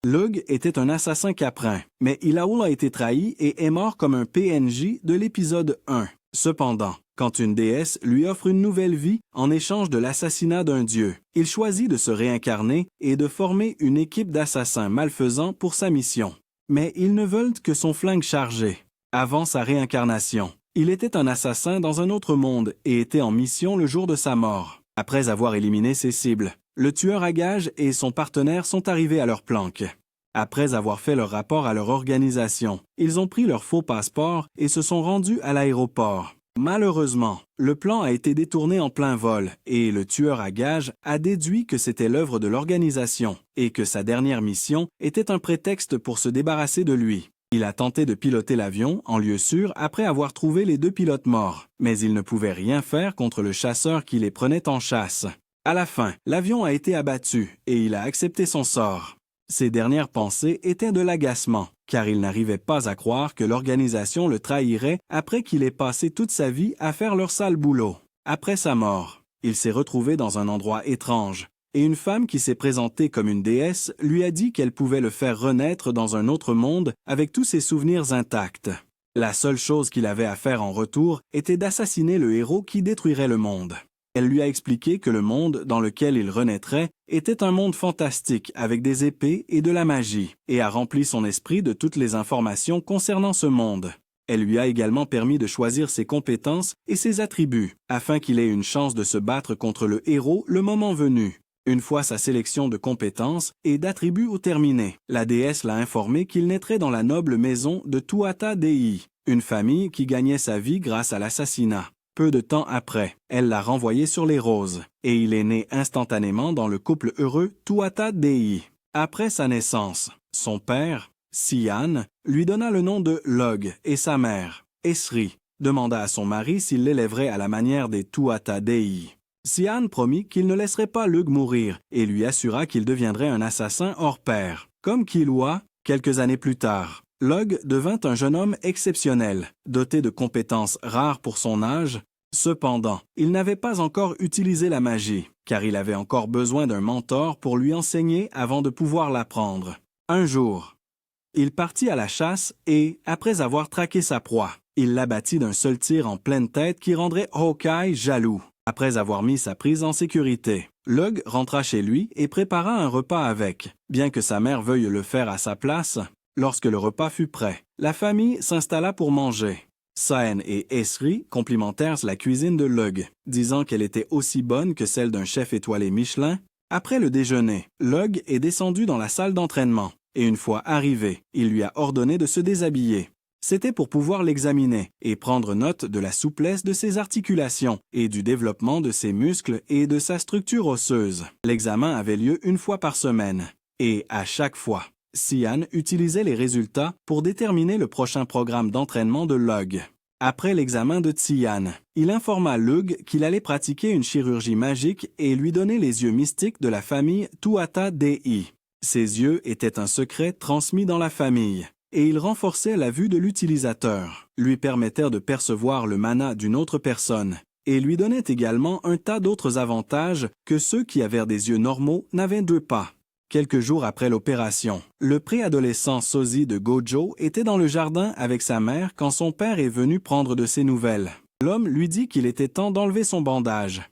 Lug était un assassin caprin, mais Ilaul a été trahi et est mort comme un PNJ de l'épisode 1. Cependant, quand une déesse lui offre une nouvelle vie en échange de l'assassinat d'un dieu, il choisit de se réincarner et de former une équipe d'assassins malfaisants pour sa mission. Mais ils ne veulent que son flingue chargé. Avant sa réincarnation, il était un assassin dans un autre monde et était en mission le jour de sa mort. Après avoir éliminé ses cibles, le tueur à gages et son partenaire sont arrivés à leur planque. Après avoir fait leur rapport à leur organisation, ils ont pris leur faux passeport et se sont rendus à l'aéroport. Malheureusement, le plan a été détourné en plein vol et le tueur à gages a déduit que c'était l'œuvre de l'organisation et que sa dernière mission était un prétexte pour se débarrasser de lui. Il a tenté de piloter l'avion en lieu sûr après avoir trouvé les 2 pilotes morts, mais il ne pouvait rien faire contre le chasseur qui les prenait en chasse. À la fin, l'avion a été abattu et il a accepté son sort. Ses dernières pensées étaient de l'agacement, car il n'arrivait pas à croire que l'organisation le trahirait après qu'il ait passé toute sa vie à faire leur sale boulot. Après sa mort, il s'est retrouvé dans un endroit étrange, et une femme qui s'est présentée comme une déesse lui a dit qu'elle pouvait le faire renaître dans un autre monde avec tous ses souvenirs intacts. La seule chose qu'il avait à faire en retour était d'assassiner le héros qui détruirait le monde. Elle lui a expliqué que le monde dans lequel il renaîtrait était un monde fantastique avec des épées et de la magie, et a rempli son esprit de toutes les informations concernant ce monde. Elle lui a également permis de choisir ses compétences et ses attributs, afin qu'il ait une chance de se battre contre le héros le moment venu. Une fois sa sélection de compétences et d'attributs terminée, la déesse l'a informé qu'il naîtrait dans la noble maison de Tuatha Dei, une famille qui gagnait sa vie grâce à l'assassinat. Peu de temps après, elle l'a renvoyé sur les roses, et il est né instantanément dans le couple heureux Tuatha Dei. Après sa naissance, son père, Sian, lui donna le nom de Log et sa mère, Esri, demanda à son mari s'il l'élèverait à la manière des Tuatha Dei. Sian promit qu'il ne laisserait pas Lug mourir et lui assura qu'il deviendrait un assassin hors pair. Comme Killua, quelques années plus tard, Lug devint un jeune homme exceptionnel, doté de compétences rares pour son âge. Cependant, il n'avait pas encore utilisé la magie, car il avait encore besoin d'un mentor pour lui enseigner avant de pouvoir l'apprendre. Un jour, il partit à la chasse et, après avoir traqué sa proie, il l'abattit d'un seul tir en pleine tête qui rendrait Hawkeye jaloux. Après avoir mis sa prise en sécurité, Lug rentra chez lui et prépara un repas avec. Bien que sa mère veuille le faire à sa place, lorsque le repas fut prêt, la famille s'installa pour manger. Saen et Esri complimentèrent la cuisine de Lug, disant qu'elle était aussi bonne que celle d'un chef étoilé Michelin. Après le déjeuner, Lug est descendu dans la salle d'entraînement, et une fois arrivé, il lui a ordonné de se déshabiller. C'était pour pouvoir l'examiner et prendre note de la souplesse de ses articulations et du développement de ses muscles et de sa structure osseuse. L'examen avait lieu une fois par semaine, et à chaque fois, Sian utilisait les résultats pour déterminer le prochain programme d'entraînement de Lug. Après l'examen de Tsian, il informa Lug qu'il allait pratiquer une chirurgie magique et lui donner les yeux mystiques de la famille Tuatha Dei. Ces yeux étaient un secret transmis dans la famille, et ils renforçaient la vue de l'utilisateur, lui permettèrent de percevoir le mana d'une autre personne, et lui donnaient également un tas d'autres avantages que ceux qui avaient des yeux normaux n'avaient pas. Quelques jours après l'opération, le préadolescent sosie de Gojo était dans le jardin avec sa mère quand son père est venu prendre de ses nouvelles. L'homme lui dit qu'il était temps d'enlever son bandage.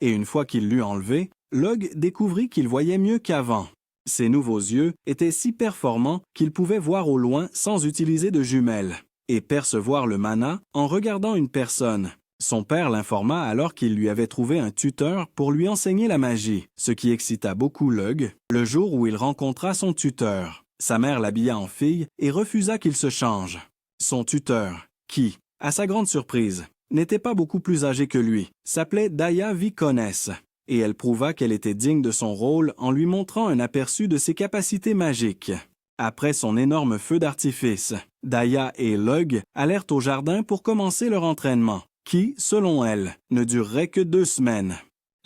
Et une fois qu'il l'eut enlevé, Lug découvrit qu'il voyait mieux qu'avant. Ses nouveaux yeux étaient si performants qu'il pouvait voir au loin sans utiliser de jumelles, et percevoir le mana en regardant une personne. Son père l'informa alors qu'il lui avait trouvé un tuteur pour lui enseigner la magie, ce qui excita beaucoup Lug. Le jour où il rencontra son tuteur, sa mère l'habilla en fille et refusa qu'il se change. Son tuteur, qui, à sa grande surprise, n'était pas beaucoup plus âgé que lui, s'appelait Daya Vicones, et elle prouva qu'elle était digne de son rôle en lui montrant un aperçu de ses capacités magiques. Après son énorme feu d'artifice, Daya et Lug allèrent au jardin pour commencer leur entraînement, qui, selon elle, ne durerait que 2 semaines.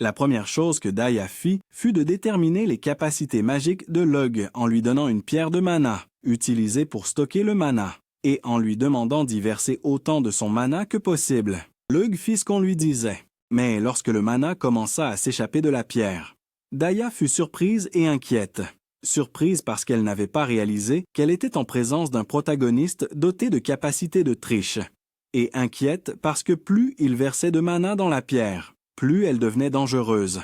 La première chose que Daya fit fut de déterminer les capacités magiques de Lug en lui donnant une pierre de mana, utilisée pour stocker le mana, et en lui demandant d'y verser autant de son mana que possible. Lug fit ce qu'on lui disait, mais lorsque le mana commença à s'échapper de la pierre, Daya fut surprise et inquiète. surprise parce qu'elle n'avait pas réalisé qu'elle était en présence d'un protagoniste doté de capacités de triche, et inquiète parce que plus il versait de mana dans la pierre, plus elle devenait dangereuse.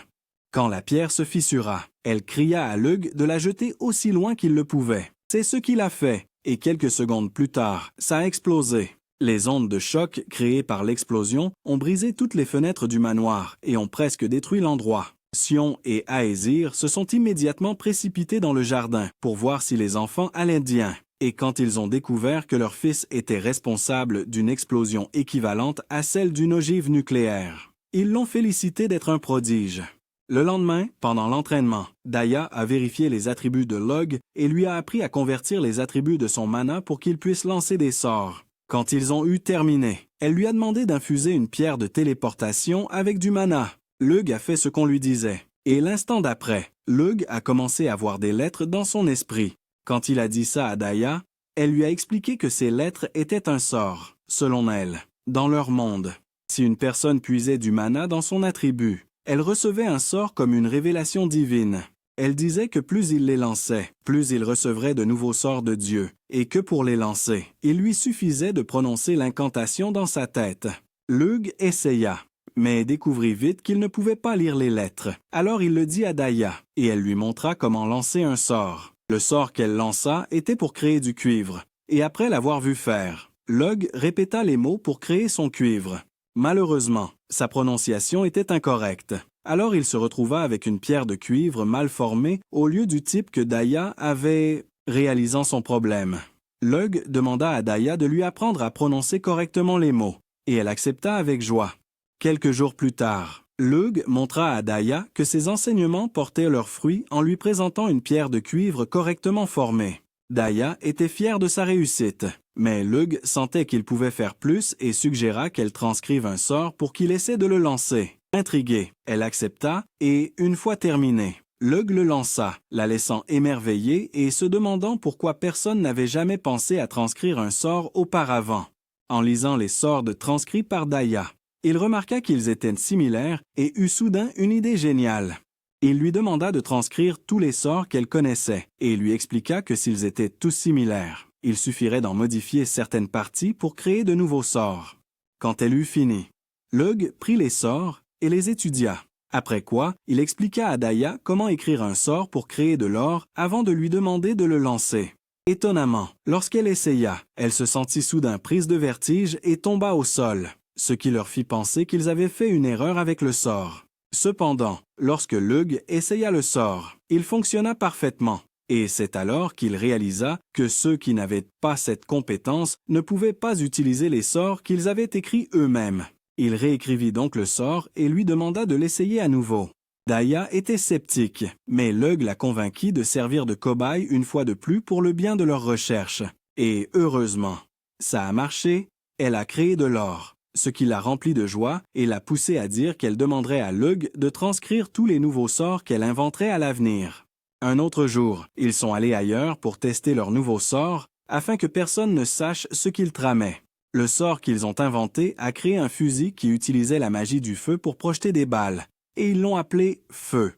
Quand la pierre se fissura, elle cria à Lug de la jeter aussi loin qu'il le pouvait. C'est ce qu'il a fait, et quelques secondes plus tard, ça a explosé. Les ondes de choc créées par l'explosion ont brisé toutes les fenêtres du manoir et ont presque détruit l'endroit. Sion et Aesir se sont immédiatement précipités dans le jardin pour voir si les enfants allaient bien. Et quand ils ont découvert que leur fils était responsable d'une explosion équivalente à celle d'une ogive nucléaire, ils l'ont félicité d'être un prodige. Le lendemain, pendant l'entraînement, Daya a vérifié les attributs de Lug et lui a appris à convertir les attributs de son mana pour qu'il puisse lancer des sorts. Quand ils ont eu terminé, elle lui a demandé d'infuser une pierre de téléportation avec du mana. Lug a fait ce qu'on lui disait. Et l'instant d'après, Lug a commencé à voir des lettres dans son esprit. Quand il a dit ça à Daya, elle lui a expliqué que ces lettres étaient un sort, selon elle, dans leur monde. Si une personne puisait du mana dans son attribut, elle recevait un sort comme une révélation divine. Elle disait que plus il les lançait, plus il recevrait de nouveaux sorts de Dieu, et que pour les lancer, il lui suffisait de prononcer l'incantation dans sa tête. Lug essaya, mais découvrit vite qu'il ne pouvait pas lire les lettres. Alors il le dit à Daya, et elle lui montra comment lancer un sort. Le sort qu'elle lança était pour créer du cuivre, et après l'avoir vu faire, Lug répéta les mots pour créer son cuivre. Malheureusement, sa prononciation était incorrecte. Alors il se retrouva avec une pierre de cuivre mal formée au lieu du type que Daya avait, réalisant son problème. Lug demanda à Daya de lui apprendre à prononcer correctement les mots, et elle accepta avec joie. Quelques jours plus tard, Lug montra à Daya que ses enseignements portaient leurs fruits en lui présentant une pierre de cuivre correctement formée. Daya était fière de sa réussite, mais Lug sentait qu'il pouvait faire plus et suggéra qu'elle transcrive un sort pour qu'il essaie de le lancer. Intriguée, elle accepta et, une fois terminé, Lug le lança, la laissant émerveillée et se demandant pourquoi personne n'avait jamais pensé à transcrire un sort auparavant. En lisant les sorts transcrits par Daya, il remarqua qu'ils étaient similaires et eut soudain une idée géniale. Il lui demanda de transcrire tous les sorts qu'elle connaissait et lui expliqua que s'ils étaient tous similaires, il suffirait d'en modifier certaines parties pour créer de nouveaux sorts. Quand elle eut fini, Lug prit les sorts et les étudia. Après quoi, il expliqua à Daya comment écrire un sort pour créer de l'or avant de lui demander de le lancer. Étonnamment, lorsqu'elle essaya, elle se sentit soudain prise de vertige et tomba au sol, ce qui leur fit penser qu'ils avaient fait une erreur avec le sort. Cependant, lorsque Lug essaya le sort, il fonctionna parfaitement, et c'est alors qu'il réalisa que ceux qui n'avaient pas cette compétence ne pouvaient pas utiliser les sorts qu'ils avaient écrits eux-mêmes. Il réécrivit donc le sort et lui demanda de l'essayer à nouveau. Daya était sceptique, mais Lug la convainquit de servir de cobaye une fois de plus pour le bien de leur recherche. Et heureusement, ça a marché, elle a créé de l'or, ce qui l'a remplie de joie et l'a poussée à dire qu'elle demanderait à Lug de transcrire tous les nouveaux sorts qu'elle inventerait à l'avenir. Un autre jour, ils sont allés ailleurs pour tester leurs nouveaux sorts afin que personne ne sache ce qu'ils tramaient. Le sort qu'ils ont inventé a créé un fusil qui utilisait la magie du feu pour projeter des balles, et ils l'ont appelé « Feu ».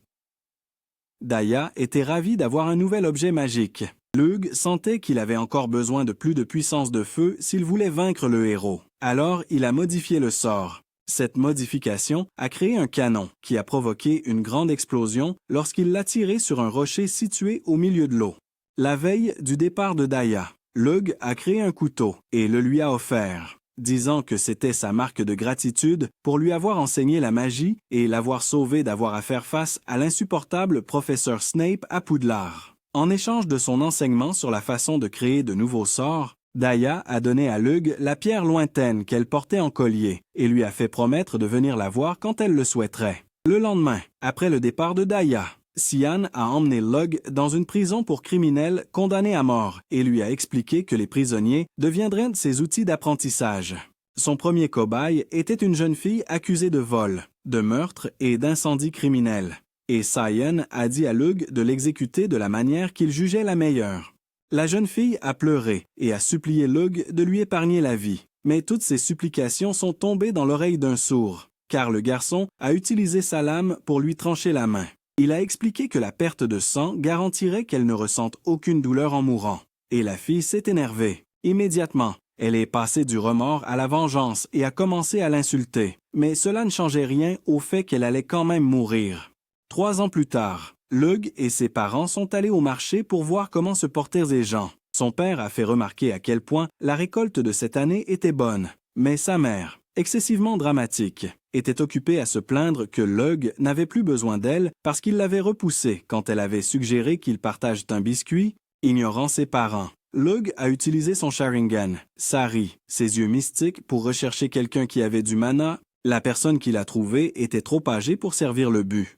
Daya était ravie d'avoir un nouvel objet magique. Lug sentait qu'il avait encore besoin de plus de puissance de feu s'il voulait vaincre le héros. Alors, il a modifié le sort. Cette modification a créé un canon qui a provoqué une grande explosion lorsqu'il l'a tiré sur un rocher situé au milieu de l'eau. La veille du départ de Daya, Lug a créé un couteau et le lui a offert, disant que c'était sa marque de gratitude pour lui avoir enseigné la magie et l'avoir sauvé d'avoir à faire face à l'insupportable professeur Snape à Poudlard. En échange de son enseignement sur la façon de créer de nouveaux sorts, Daya a donné à Lug la pierre lointaine qu'elle portait en collier et lui a fait promettre de venir la voir quand elle le souhaiterait. Le lendemain, après le départ de Daya, Sian a emmené Lug dans une prison pour criminels condamnés à mort et lui a expliqué que les prisonniers deviendraient ses outils d'apprentissage. Son premier cobaye était une jeune fille accusée de vol, de meurtre et d'incendie criminel. Et Sian a dit à Lug de l'exécuter de la manière qu'il jugeait la meilleure. La jeune fille a pleuré et a supplié Lug de lui épargner la vie. Mais toutes ces supplications sont tombées dans l'oreille d'un sourd, car le garçon a utilisé sa lame pour lui trancher la main. Il a expliqué que la perte de sang garantirait qu'elle ne ressente aucune douleur en mourant. Et la fille s'est énervée. Immédiatement, elle est passée du remords à la vengeance et a commencé à l'insulter. Mais cela ne changeait rien au fait qu'elle allait quand même mourir. 3 ans plus tard, Lug et ses parents sont allés au marché pour voir comment se portaient les gens. Son père a fait remarquer à quel point la récolte de cette année était bonne. Mais sa mère, excessivement dramatique, était occupée à se plaindre que Lug n'avait plus besoin d'elle parce qu'il l'avait repoussée quand elle avait suggéré qu'ils partagent un biscuit, ignorant ses parents. Lug a utilisé son Sharingan, Sari, ses yeux mystiques, pour rechercher quelqu'un qui avait du mana. La personne qu'il a trouvée était trop âgée pour servir le but.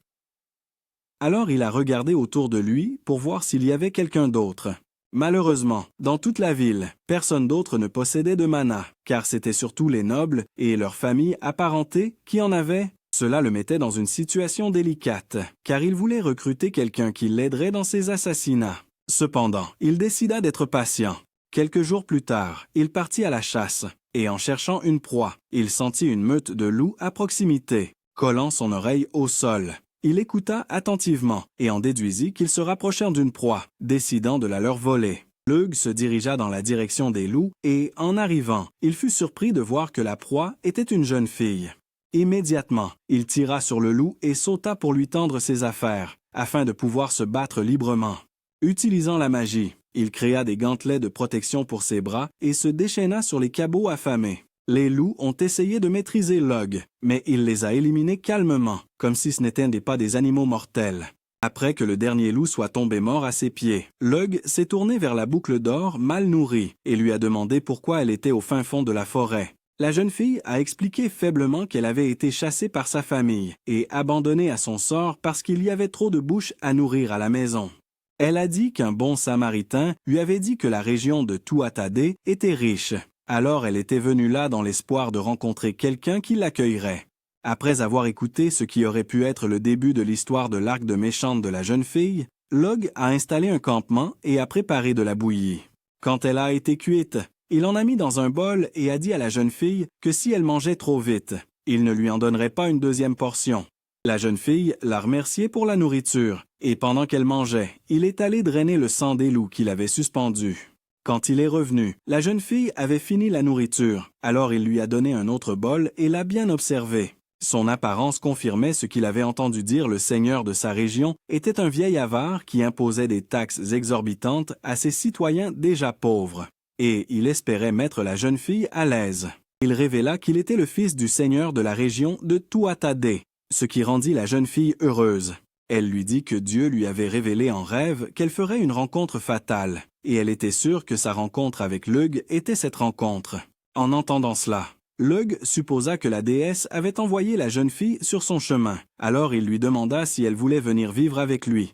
Alors il a regardé autour de lui pour voir s'il y avait quelqu'un d'autre. Malheureusement, dans toute la ville, personne d'autre ne possédait de mana, car c'était surtout les nobles et leurs familles apparentées qui en avaient. Cela le mettait dans une situation délicate, car il voulait recruter quelqu'un qui l'aiderait dans ses assassinats. Cependant, il décida d'être patient. Quelques jours plus tard, il partit à la chasse, et en cherchant une proie, il sentit une meute de loups à proximité, collant son oreille au sol. Il écouta attentivement et en déduisit qu'ils se rapprochèrent d'une proie, décidant de la leur voler. Lug se dirigea dans la direction des loups et, en arrivant, il fut surpris de voir que la proie était une jeune fille. Immédiatement, il tira sur le loup et sauta pour lui tendre ses affaires, afin de pouvoir se battre librement. Utilisant la magie, il créa des gantelets de protection pour ses bras et se déchaîna sur les cabots affamés. Les loups ont essayé de maîtriser Lug, mais il les a éliminés calmement, comme si ce n'étaient pas des animaux mortels. Après que le dernier loup soit tombé mort à ses pieds, Lug s'est tourné vers la boucle d'or mal nourrie et lui a demandé pourquoi elle était au fin fond de la forêt. La jeune fille a expliqué faiblement qu'elle avait été chassée par sa famille et abandonnée à son sort parce qu'il y avait trop de bouches à nourrir à la maison. Elle a dit qu'un bon samaritain lui avait dit que la région de Tuatha-Dé était riche. Alors elle était venue là dans l'espoir de rencontrer quelqu'un qui l'accueillerait. Après avoir écouté ce qui aurait pu être le début de l'histoire de l'arc de méchante de la jeune fille, Lug a installé un campement et a préparé de la bouillie. Quand elle a été cuite, il en a mis dans un bol et a dit à la jeune fille que si elle mangeait trop vite, il ne lui en donnerait pas une deuxième portion. La jeune fille l'a remercié pour la nourriture, et pendant qu'elle mangeait, il est allé drainer le sang des loups qu'il avait suspendus. Quand il est revenu, la jeune fille avait fini la nourriture, alors il lui a donné un autre bol et l'a bien observé. Son apparence confirmait ce qu'il avait entendu dire le seigneur de sa région était un vieil avare qui imposait des taxes exorbitantes à ses citoyens déjà pauvres. Et il espérait mettre la jeune fille à l'aise. Il révéla qu'il était le fils du seigneur de la région de Tuatha-Dé, ce qui rendit la jeune fille heureuse. Elle lui dit que Dieu lui avait révélé en rêve qu'elle ferait une rencontre fatale, et elle était sûre que sa rencontre avec Lug était cette rencontre. En entendant cela, Lug supposa que la déesse avait envoyé la jeune fille sur son chemin, alors il lui demanda si elle voulait venir vivre avec lui.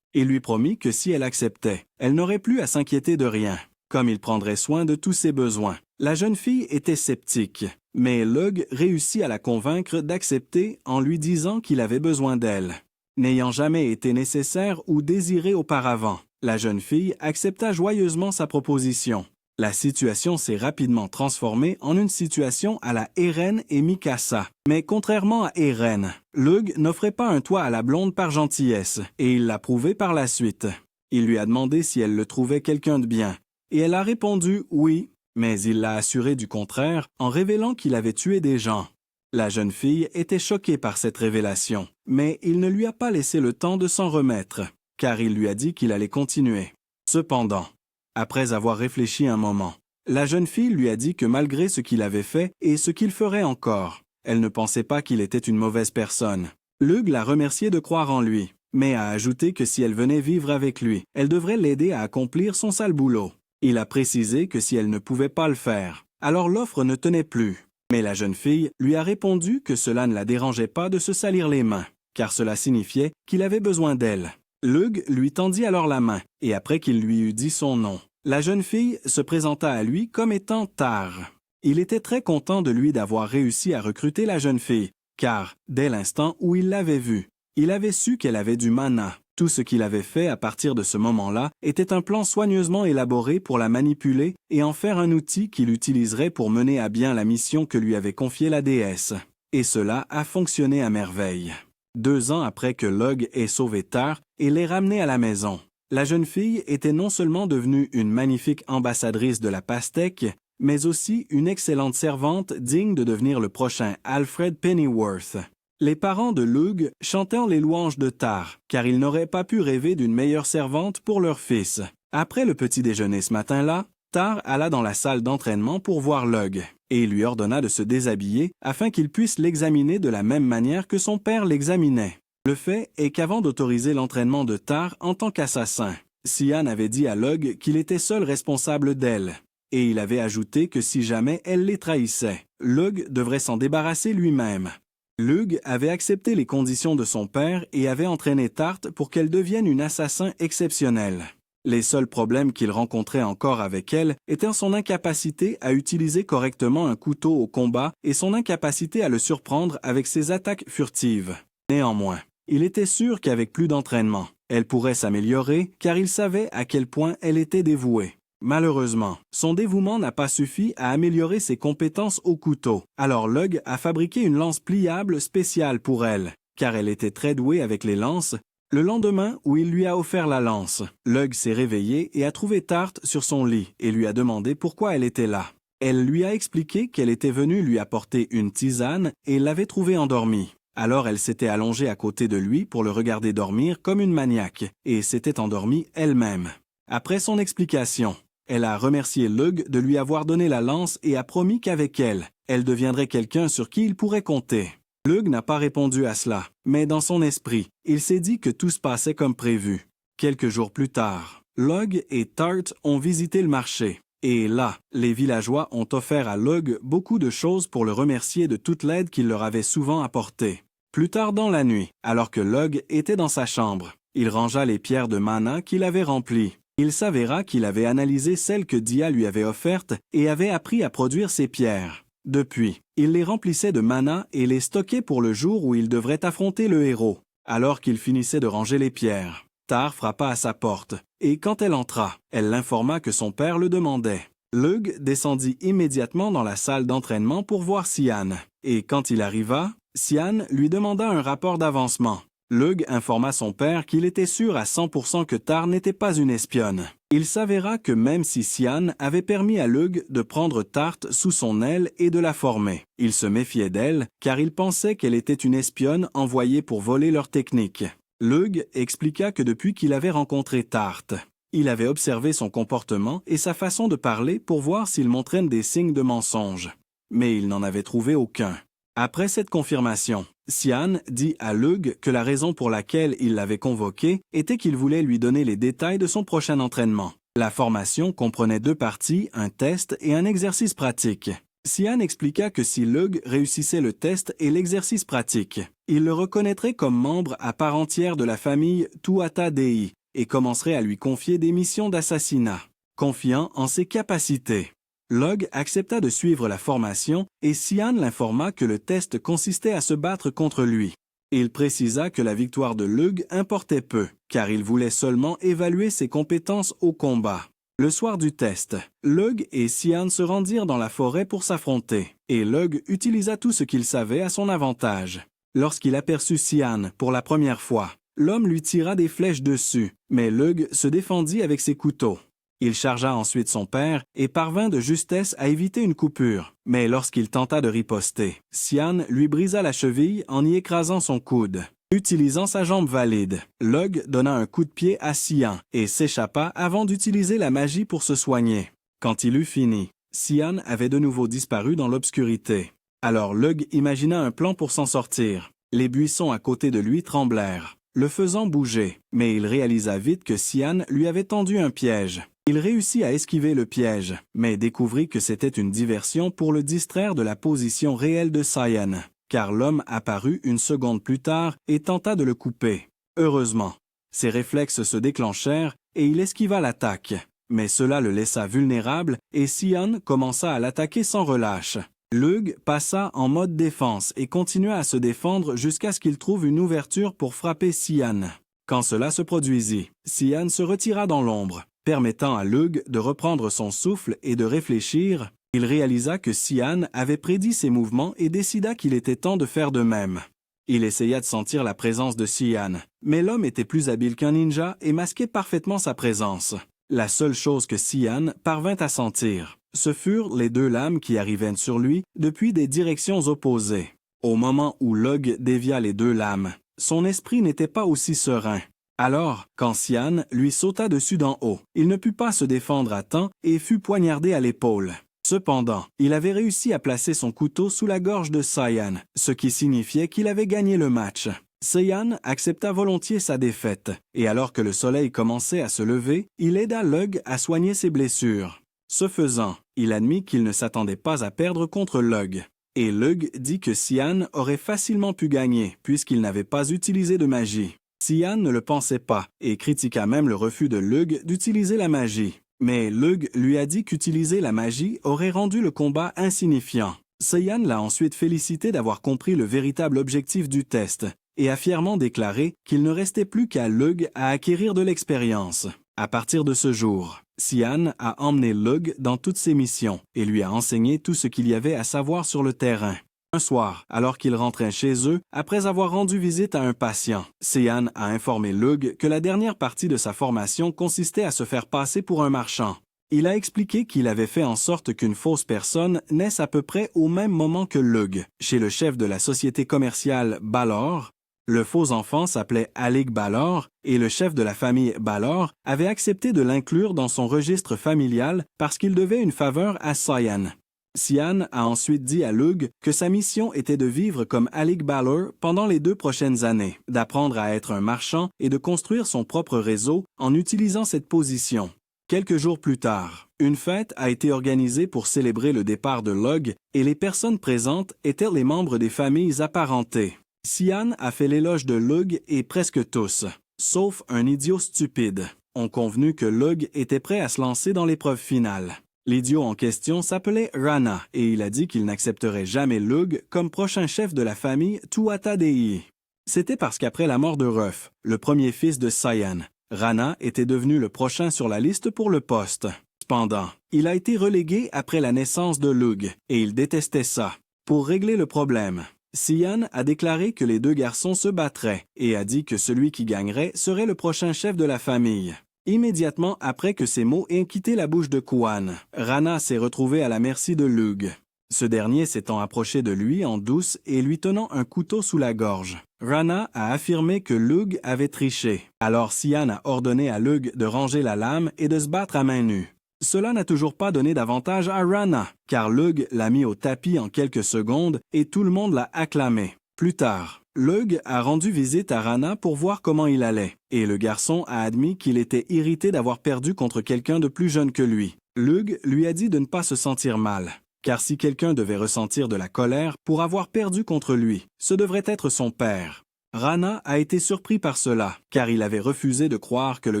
Il lui promit que si elle acceptait, elle n'aurait plus à s'inquiéter de rien, comme il prendrait soin de tous ses besoins. La jeune fille était sceptique, mais Lug réussit à la convaincre d'accepter en lui disant qu'il avait besoin d'elle. N'ayant jamais été nécessaire ou désiré auparavant, la jeune fille accepta joyeusement sa proposition. La situation s'est rapidement transformée en une situation à la Eren et Mikasa. Mais contrairement à Eren, Lug n'offrait pas un toit à la blonde par gentillesse, et il l'a prouvé par la suite. Il lui a demandé si elle le trouvait quelqu'un de bien, et elle a répondu oui, mais il l'a assuré du contraire en révélant qu'il avait tué des gens. La jeune fille était choquée par cette révélation, mais il ne lui a pas laissé le temps de s'en remettre, car il lui a dit qu'il allait continuer. Cependant, après avoir réfléchi un moment, la jeune fille lui a dit que malgré ce qu'il avait fait et ce qu'il ferait encore, elle ne pensait pas qu'il était une mauvaise personne. Lug l'a remercié de croire en lui, mais a ajouté que si elle venait vivre avec lui, elle devrait l'aider à accomplir son sale boulot. Il a précisé que si elle ne pouvait pas le faire, alors l'offre ne tenait plus. Mais la jeune fille lui a répondu que cela ne la dérangeait pas de se salir les mains, car cela signifiait qu'il avait besoin d'elle. Lug lui tendit alors la main, et après qu'il lui eut dit son nom, la jeune fille se présenta à lui comme étant Tar. Il était très content de lui d'avoir réussi à recruter la jeune fille, car, dès l'instant où il l'avait vue, il avait su qu'elle avait du mana. Tout ce qu'il avait fait à partir de ce moment-là était un plan soigneusement élaboré pour la manipuler et en faire un outil qu'il utiliserait pour mener à bien la mission que lui avait confiée la déesse. et cela a fonctionné à merveille. 2 ans après que Lug ait sauvé Tar et l'ait ramené à la maison, la jeune fille était non seulement devenue une magnifique ambassadrice de la pastèque, mais aussi une excellente servante digne de devenir le prochain Alfred Pennyworth. Les parents de Lug chantaient les louanges de Tar, car ils n'auraient pas pu rêver d'une meilleure servante pour leur fils. Après le petit déjeuner ce matin-là, Tar alla dans la salle d'entraînement pour voir Lug, et il lui ordonna de se déshabiller afin qu'il puisse l'examiner de la même manière que son père l'examinait. Le fait est qu'avant d'autoriser l'entraînement de Tar en tant qu'assassin, Sian avait dit à Lug qu'il était seul responsable d'elle, et il avait ajouté que si jamais elle les trahissait, Lug devrait s'en débarrasser lui-même. Lug avait accepté les conditions de son père et avait entraîné Tart pour qu'elle devienne une assassin exceptionnelle. Les seuls problèmes qu'il rencontrait encore avec elle étaient son incapacité à utiliser correctement un couteau au combat et son incapacité à le surprendre avec ses attaques furtives. Néanmoins, il était sûr qu'avec plus d'entraînement, elle pourrait s'améliorer car il savait à quel point elle était dévouée. Malheureusement, son dévouement n'a pas suffi à améliorer ses compétences au couteau, alors Lug a fabriqué une lance pliable spéciale pour elle, car elle était très douée avec les lances. Le lendemain où il lui a offert la lance, Lug s'est réveillé et a trouvé Tart sur son lit et lui a demandé pourquoi elle était là. Elle lui a expliqué qu'elle était venue lui apporter une tisane et l'avait trouvé endormi. Alors elle s'était allongée à côté de lui pour le regarder dormir comme une maniaque et s'était endormie elle-même. Après son explication, elle a remercié Lug de lui avoir donné la lance et a promis qu'avec elle, elle deviendrait quelqu'un sur qui il pourrait compter. Lug n'a pas répondu à cela, mais dans son esprit, il s'est dit que tout se passait comme prévu. Quelques jours plus tard, Lug et Tart ont visité le marché. Et là, les villageois ont offert à Lug beaucoup de choses pour le remercier de toute l'aide qu'il leur avait souvent apportée. Plus tard dans la nuit, alors que Lug était dans sa chambre, il rangea les pierres de mana qu'il avait remplies. Il s'avéra qu'il avait analysé celles que Dia lui avait offertes et avait appris à produire ces pierres. Depuis, il les remplissait de mana et les stockait pour le jour où il devrait affronter le héros. Alors qu'il finissait de ranger les pierres, Tar frappa à sa porte, et quand elle entra, elle l'informa que son père le demandait. Lug descendit immédiatement dans la salle d'entraînement pour voir Sian, et quand il arriva, Sian lui demanda un rapport d'avancement. Lug informa son père qu'il était sûr à 100% que Tar n'était pas une espionne. Il s'avéra que même si Sian avait permis à Lug de prendre Tart sous son aile et de la former, il se méfiait d'elle car il pensait qu'elle était une espionne envoyée pour voler leur technique. Lug expliqua que depuis qu'il avait rencontré Tart, il avait observé son comportement et sa façon de parler pour voir s'il montrait des signes de mensonge. Mais il n'en avait trouvé aucun. Après cette confirmation, Sian dit à Lug que la raison pour laquelle il l'avait convoqué était qu'il voulait lui donner les détails de son prochain entraînement. La formation comprenait 2 parties, un test et un exercice pratique. Sian expliqua que si Lug réussissait le test et l'exercice pratique, il le reconnaîtrait comme membre à part entière de la famille Tuatha Dei et commencerait à lui confier des missions d'assassinat. Confiant en ses capacités, Lug accepta de suivre la formation et Sian l'informa que le test consistait à se battre contre lui. Il précisa que la victoire de Lug importait peu, car il voulait seulement évaluer ses compétences au combat. Le soir du test, Lug et Sian se rendirent dans la forêt pour s'affronter, et Lug utilisa tout ce qu'il savait à son avantage. Lorsqu'il aperçut Sian pour la première fois, l'homme lui tira des flèches dessus, mais Lug se défendit avec ses couteaux. Il chargea ensuite son père et parvint de justesse à éviter une coupure. Mais lorsqu'il tenta de riposter, Sian lui brisa la cheville en y écrasant son coude. Utilisant sa jambe valide, Lug donna un coup de pied à Sian et s'échappa avant d'utiliser la magie pour se soigner. Quand il eut fini, Sian avait de nouveau disparu dans l'obscurité. Alors Lug imagina un plan pour s'en sortir. Les buissons à côté de lui tremblèrent, le faisant bouger, mais il réalisa vite que Sian lui avait tendu un piège. Il réussit à esquiver le piège, mais découvrit que c'était une diversion pour le distraire de la position réelle de Sian, car l'homme apparut une seconde plus tard et tenta de le couper. Heureusement, ses réflexes se déclenchèrent et il esquiva l'attaque, mais cela le laissa vulnérable et Sian commença à l'attaquer sans relâche. Lug passa en mode défense et continua à se défendre jusqu'à ce qu'il trouve une ouverture pour frapper Sian. Quand cela se produisit, Sian se retira dans l'ombre, permettant à Lug de reprendre son souffle et de réfléchir. Il réalisa que Sian avait prédit ses mouvements et décida qu'il était temps de faire de même. Il essaya de sentir la présence de Sian, mais l'homme était plus habile qu'un ninja et masquait parfaitement sa présence. La seule chose que Sian parvint à sentir, ce furent les deux lames qui arrivaient sur lui depuis des directions opposées. Au moment où Lug dévia les deux lames, son esprit n'était pas aussi serein. Alors, quand Sian lui sauta dessus d'en haut, il ne put pas se défendre à temps et fut poignardé à l'épaule. Cependant, il avait réussi à placer son couteau sous la gorge de Sian, ce qui signifiait qu'il avait gagné le match. Sian accepta volontiers sa défaite, et alors que le soleil commençait à se lever, il aida Lug à soigner ses blessures. Ce faisant, il admit qu'il ne s'attendait pas à perdre contre Lug. Et Lug dit que Sian aurait facilement pu gagner, puisqu'il n'avait pas utilisé de magie. Sian ne le pensait pas, et critiqua même le refus de Lug d'utiliser la magie. Mais Lug lui a dit qu'utiliser la magie aurait rendu le combat insignifiant. Sian l'a ensuite félicité d'avoir compris le véritable objectif du test, et a fièrement déclaré qu'il ne restait plus qu'à Lug à acquérir de l'expérience. À partir de ce jour, Sian a emmené Lug dans toutes ses missions et lui a enseigné tout ce qu'il y avait à savoir sur le terrain. Un soir, alors qu'ils rentraient chez eux, après avoir rendu visite à un patient, Sian a informé Lug que la dernière partie de sa formation consistait à se faire passer pour un marchand. Il a expliqué qu'il avait fait en sorte qu'une fausse personne naisse à peu près au même moment que Lug, chez le chef de la société commerciale Balor. Le faux enfant s'appelait Alik Balor et le chef de la famille Balor avait accepté de l'inclure dans son registre familial parce qu'il devait une faveur à Sian. Sian a ensuite dit à Lug que sa mission était de vivre comme Alik Balor pendant les 2 prochaines années, d'apprendre à être un marchand et de construire son propre réseau en utilisant cette position. Quelques jours plus tard, une fête a été organisée pour célébrer le départ de Lug et les personnes présentes étaient les membres des familles apparentées. Sian a fait l'éloge de Lug et presque tous, sauf un idiot stupide, ont convenu que Lug était prêt à se lancer dans l'épreuve finale. L'idiot en question s'appelait Rana et il a dit qu'il n'accepterait jamais Lug comme prochain chef de la famille Tuatha Dei. C'était parce qu'après la mort de Ruff, le premier fils de Sian, Rana était devenu le prochain sur la liste pour le poste. Cependant, il a été relégué après la naissance de Lug et il détestait ça. Pour régler le problème, Sian a déclaré que les 2 garçons se battraient et a dit que celui qui gagnerait serait le prochain chef de la famille. Immédiatement après que ces mots aient quitté la bouche de Kuan, Rana s'est retrouvé à la merci de Lug. Ce dernier s'étant approché de lui en douce et lui tenant un couteau sous la gorge. Rana a affirmé que Lug avait triché. Alors Sian a ordonné à Lug de ranger la lame et de se battre à main nue. Cela n'a toujours pas donné d'avantage à Rana, car Lug l'a mis au tapis en quelques secondes et tout le monde l'a acclamé. Plus tard, Lug a rendu visite à Rana pour voir comment il allait, et le garçon a admis qu'il était irrité d'avoir perdu contre quelqu'un de plus jeune que lui. Lug lui a dit de ne pas se sentir mal, car si quelqu'un devait ressentir de la colère pour avoir perdu contre lui, ce devrait être son père. Rana a été surpris par cela, car il avait refusé de croire que le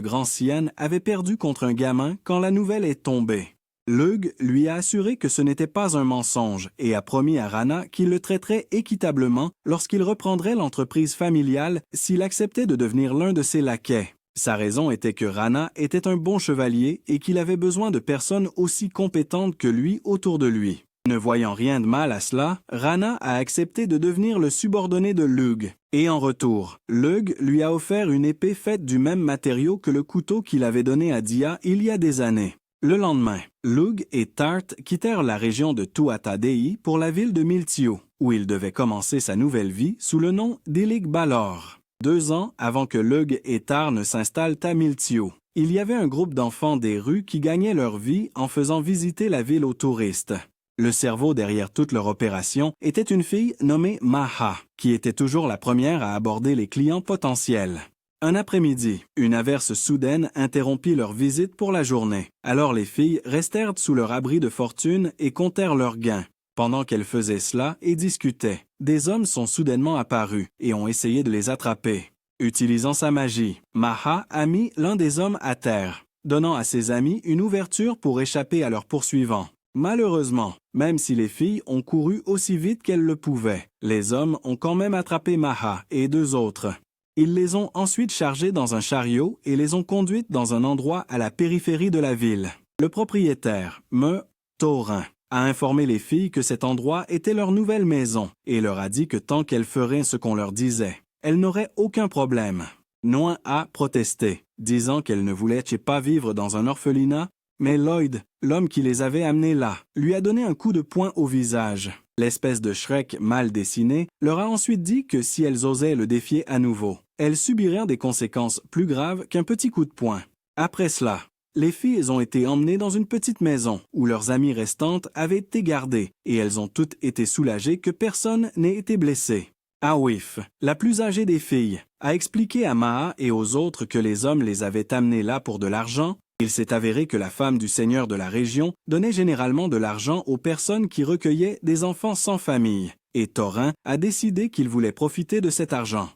grand Sian avait perdu contre un gamin quand la nouvelle est tombée. Lug lui a assuré que ce n'était pas un mensonge et a promis à Rana qu'il le traiterait équitablement lorsqu'il reprendrait l'entreprise familiale s'il acceptait de devenir l'un de ses laquais. Sa raison était que Rana était un bon chevalier et qu'il avait besoin de personnes aussi compétentes que lui autour de lui. Ne voyant rien de mal à cela, Rana a accepté de devenir le subordonné de Lug. Et en retour, Lug lui a offert une épée faite du même matériau que le couteau qu'il avait donné à Dia il y a des années. Le lendemain, Lug et Tart quittèrent la région de Tuatha Dei pour la ville de Miltio, où il devait commencer sa nouvelle vie sous le nom d'Elig Balor. 2 ans avant que Lug et Tar ne s'installent à Miltio, il y avait un groupe d'enfants des rues qui gagnaient leur vie en faisant visiter la ville aux touristes. Le cerveau derrière toute leur opération était une fille nommée Maha, qui était toujours la première à aborder les clients potentiels. Un après-midi, une averse soudaine interrompit leur visite pour la journée. Alors les filles restèrent sous leur abri de fortune et comptèrent leurs gains. Pendant qu'elles faisaient cela et discutaient, des hommes sont soudainement apparus et ont essayé de les attraper. Utilisant sa magie, Maha a mis l'un des hommes à terre, donnant à ses amis une ouverture pour échapper à leurs poursuivants. Malheureusement, même si les filles ont couru aussi vite qu'elles le pouvaient, les hommes ont quand même attrapé Maha et 2 autres. Ils les ont ensuite chargées dans un chariot et les ont conduites dans un endroit à la périphérie de la ville. Le propriétaire, Me Taurin, a informé les filles que cet endroit était leur nouvelle maison et leur a dit que tant qu'elles feraient ce qu'on leur disait, elles n'auraient aucun problème. Noah a protesté, disant qu'elle ne voulait pas vivre dans un orphelinat, mais Lloyd, l'homme qui les avait amenés là, lui a donné un coup de poing au visage. L'espèce de Shrek mal dessiné leur a ensuite dit que si elles osaient le défier à nouveau, elles subiraient des conséquences plus graves qu'un petit coup de poing. Après cela, les filles ont été emmenées dans une petite maison où leurs amies restantes avaient été gardées et elles ont toutes été soulagées que personne n'ait été blessé. Awif, la plus âgée des filles, a expliqué à Maha et aux autres que les hommes les avaient amenés là pour de l'argent. Il s'est avéré que la femme du seigneur de la région donnait généralement de l'argent aux personnes qui recueillaient des enfants sans famille, et Thorin a décidé qu'il voulait profiter de cet argent.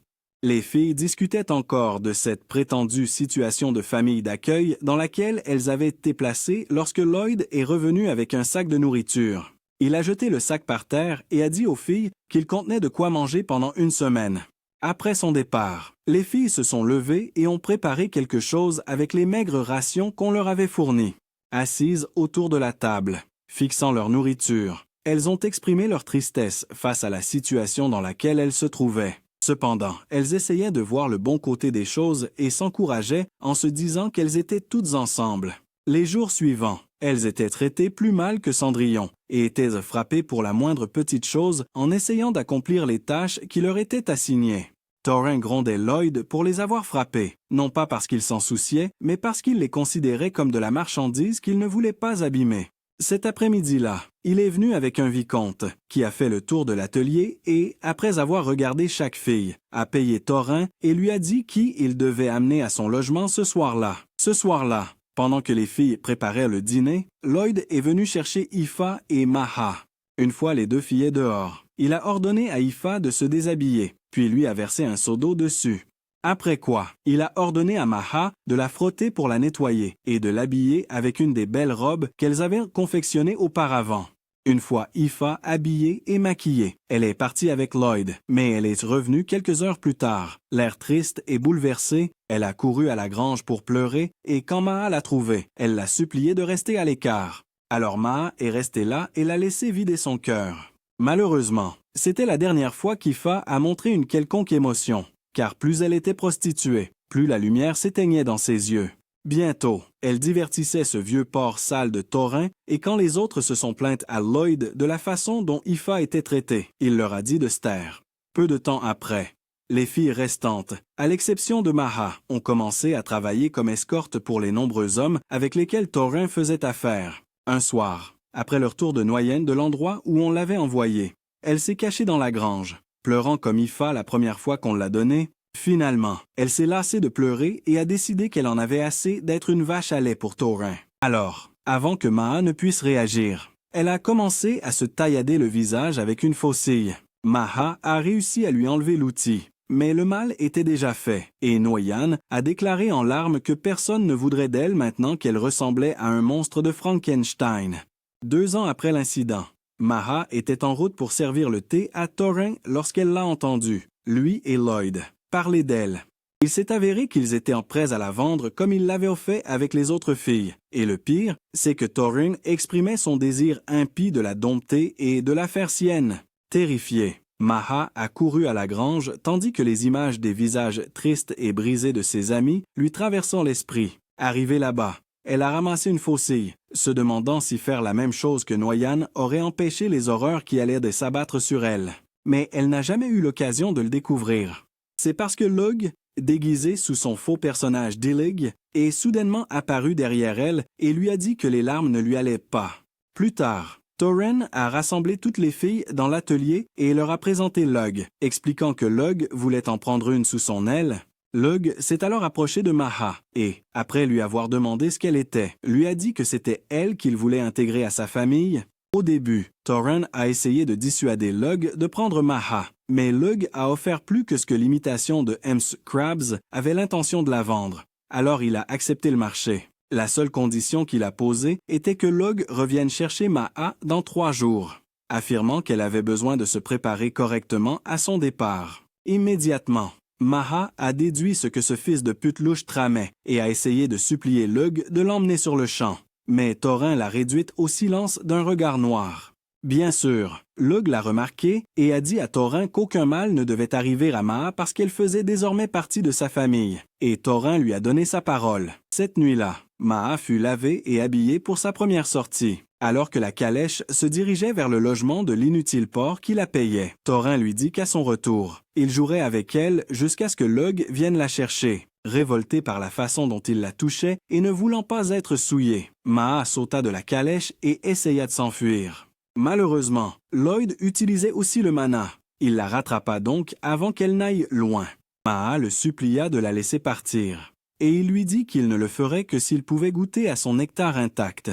Les filles discutaient encore de cette prétendue situation de famille d'accueil dans laquelle elles avaient été placées lorsque Lloyd est revenu avec un sac de nourriture. Il a jeté le sac par terre et a dit aux filles qu'il contenait de quoi manger pendant une semaine. Après son départ, les filles se sont levées et ont préparé quelque chose avec les maigres rations qu'on leur avait fournies. Assises autour de la table, fixant leur nourriture, elles ont exprimé leur tristesse face à la situation dans laquelle elles se trouvaient. Cependant, elles essayaient de voir le bon côté des choses et s'encourageaient en se disant qu'elles étaient toutes ensemble. Les jours suivants, elles étaient traitées plus mal que Cendrillon et étaient frappées pour la moindre petite chose en essayant d'accomplir les tâches qui leur étaient assignées. Thorin grondait Lloyd pour les avoir frappées, non pas parce qu'il s'en souciait, mais parce qu'il les considérait comme de la marchandise qu'il ne voulait pas abîmer. Cet après-midi-là, il est venu avec un vicomte, qui a fait le tour de l'atelier et, après avoir regardé chaque fille, a payé Thorin et lui a dit qui il devait amener à son logement ce soir-là. Ce soir-là, pendant que les filles préparaient le dîner, Lloyd est venu chercher Ifa et Maha. Une fois les deux filles dehors, il a ordonné à Ifa de se déshabiller, puis lui a versé un seau d'eau dessus. Après quoi, il a ordonné à Maha de la frotter pour la nettoyer et de l'habiller avec une des belles robes qu'elles avaient confectionnées auparavant. Une fois Ifa habillée et maquillée, elle est partie avec Lloyd, mais elle est revenue quelques heures plus tard. L'air triste et bouleversé, elle a couru à la grange pour pleurer et quand Maha l'a trouvée, elle l'a supplié de rester à l'écart. Alors Maha est restée là et l'a laissé vider son cœur. Malheureusement, c'était la dernière fois qu'Ifa a montré une quelconque émotion, car plus elle était prostituée, plus la lumière s'éteignait dans ses yeux. Bientôt, elle divertissait ce vieux porc sale de Thorin, et quand les autres se sont plaintes à Lloyd de la façon dont Ifa était traitée, il leur a dit de se taire. Peu de temps après, les filles restantes, à l'exception de Maha, ont commencé à travailler comme escorte pour les nombreux hommes avec lesquels Thorin faisait affaire. Un soir, après leur tour de Noyenne de l'endroit où on l'avait envoyée, elle s'est cachée dans la grange, pleurant comme Ifa la première fois qu'on l'a donnée. Finalement, elle s'est lassée de pleurer et a décidé qu'elle en avait assez d'être une vache à lait pour Thorin. Alors, avant que Maha ne puisse réagir, elle a commencé à se taillader le visage avec une faucille. Maha a réussi à lui enlever l'outil, mais le mal était déjà fait, et Noyan a déclaré en larmes que personne ne voudrait d'elle maintenant qu'elle ressemblait à un monstre de Frankenstein. 2 ans après l'incident, Maha était en route pour servir le thé à Thorin lorsqu'elle l'a entendu, lui et Lloyd, parler d'elle. Il s'est avéré qu'ils étaient en prêts à la vendre comme ils l'avaient fait avec les autres filles. Et le pire, c'est que Thorin exprimait son désir impie de la dompter et de la faire sienne. Terrifiée, Maha a couru à la grange tandis que les images des visages tristes et brisés de ses amis lui traversant l'esprit. Arrivée là-bas, elle a ramassé une faucille, se demandant si faire la même chose que Noyan aurait empêché les horreurs qui allaient de s'abattre sur elle. Mais elle n'a jamais eu l'occasion de le découvrir. C'est parce que Lug, déguisé sous son faux personnage Dillig, est soudainement apparu derrière elle et lui a dit que les larmes ne lui allaient pas. Plus tard, Thorin a rassemblé toutes les filles dans l'atelier et leur a présenté Lug, expliquant que Lug voulait en prendre une sous son aile. Lug s'est alors approché de Maha et, après lui avoir demandé ce qu'elle était, lui a dit que c'était elle qu'il voulait intégrer à sa famille. Au début, Thorin a essayé de dissuader Lug de prendre Maha, mais Lug a offert plus que ce que l'imitation de Ems Krabs avait l'intention de la vendre. Alors il a accepté le marché. La seule condition qu'il a posée était que Lug revienne chercher Maha dans 3 jours, affirmant qu'elle avait besoin de se préparer correctement à son départ. Immédiatement, Maha a déduit ce que ce fils de pute louche tramait et a essayé de supplier Lug de l'emmener sur le champ. mais Thorin l'a réduite au silence d'un regard noir. Bien sûr, Lug l'a remarqué et a dit à Thorin qu'aucun mal ne devait arriver à Maa parce qu'elle faisait désormais partie de sa famille, et Thorin lui a donné sa parole. Cette nuit-là, Maa fut lavée et habillée pour sa première sortie. Alors que la calèche se dirigeait vers le logement de l'inutile porc qui la payait, Thorin lui dit qu'à son retour, il jouerait avec elle jusqu'à ce que Lug vienne la chercher. Révolté par la façon dont il la touchait et ne voulant pas être souillé, Maa sauta de la calèche et essaya de s'enfuir. Malheureusement, Lloyd utilisait aussi le mana. Il la rattrapa donc avant qu'elle n'aille loin. Maa le supplia de la laisser partir, et il lui dit qu'il ne le ferait que s'il pouvait goûter à son nectar intact.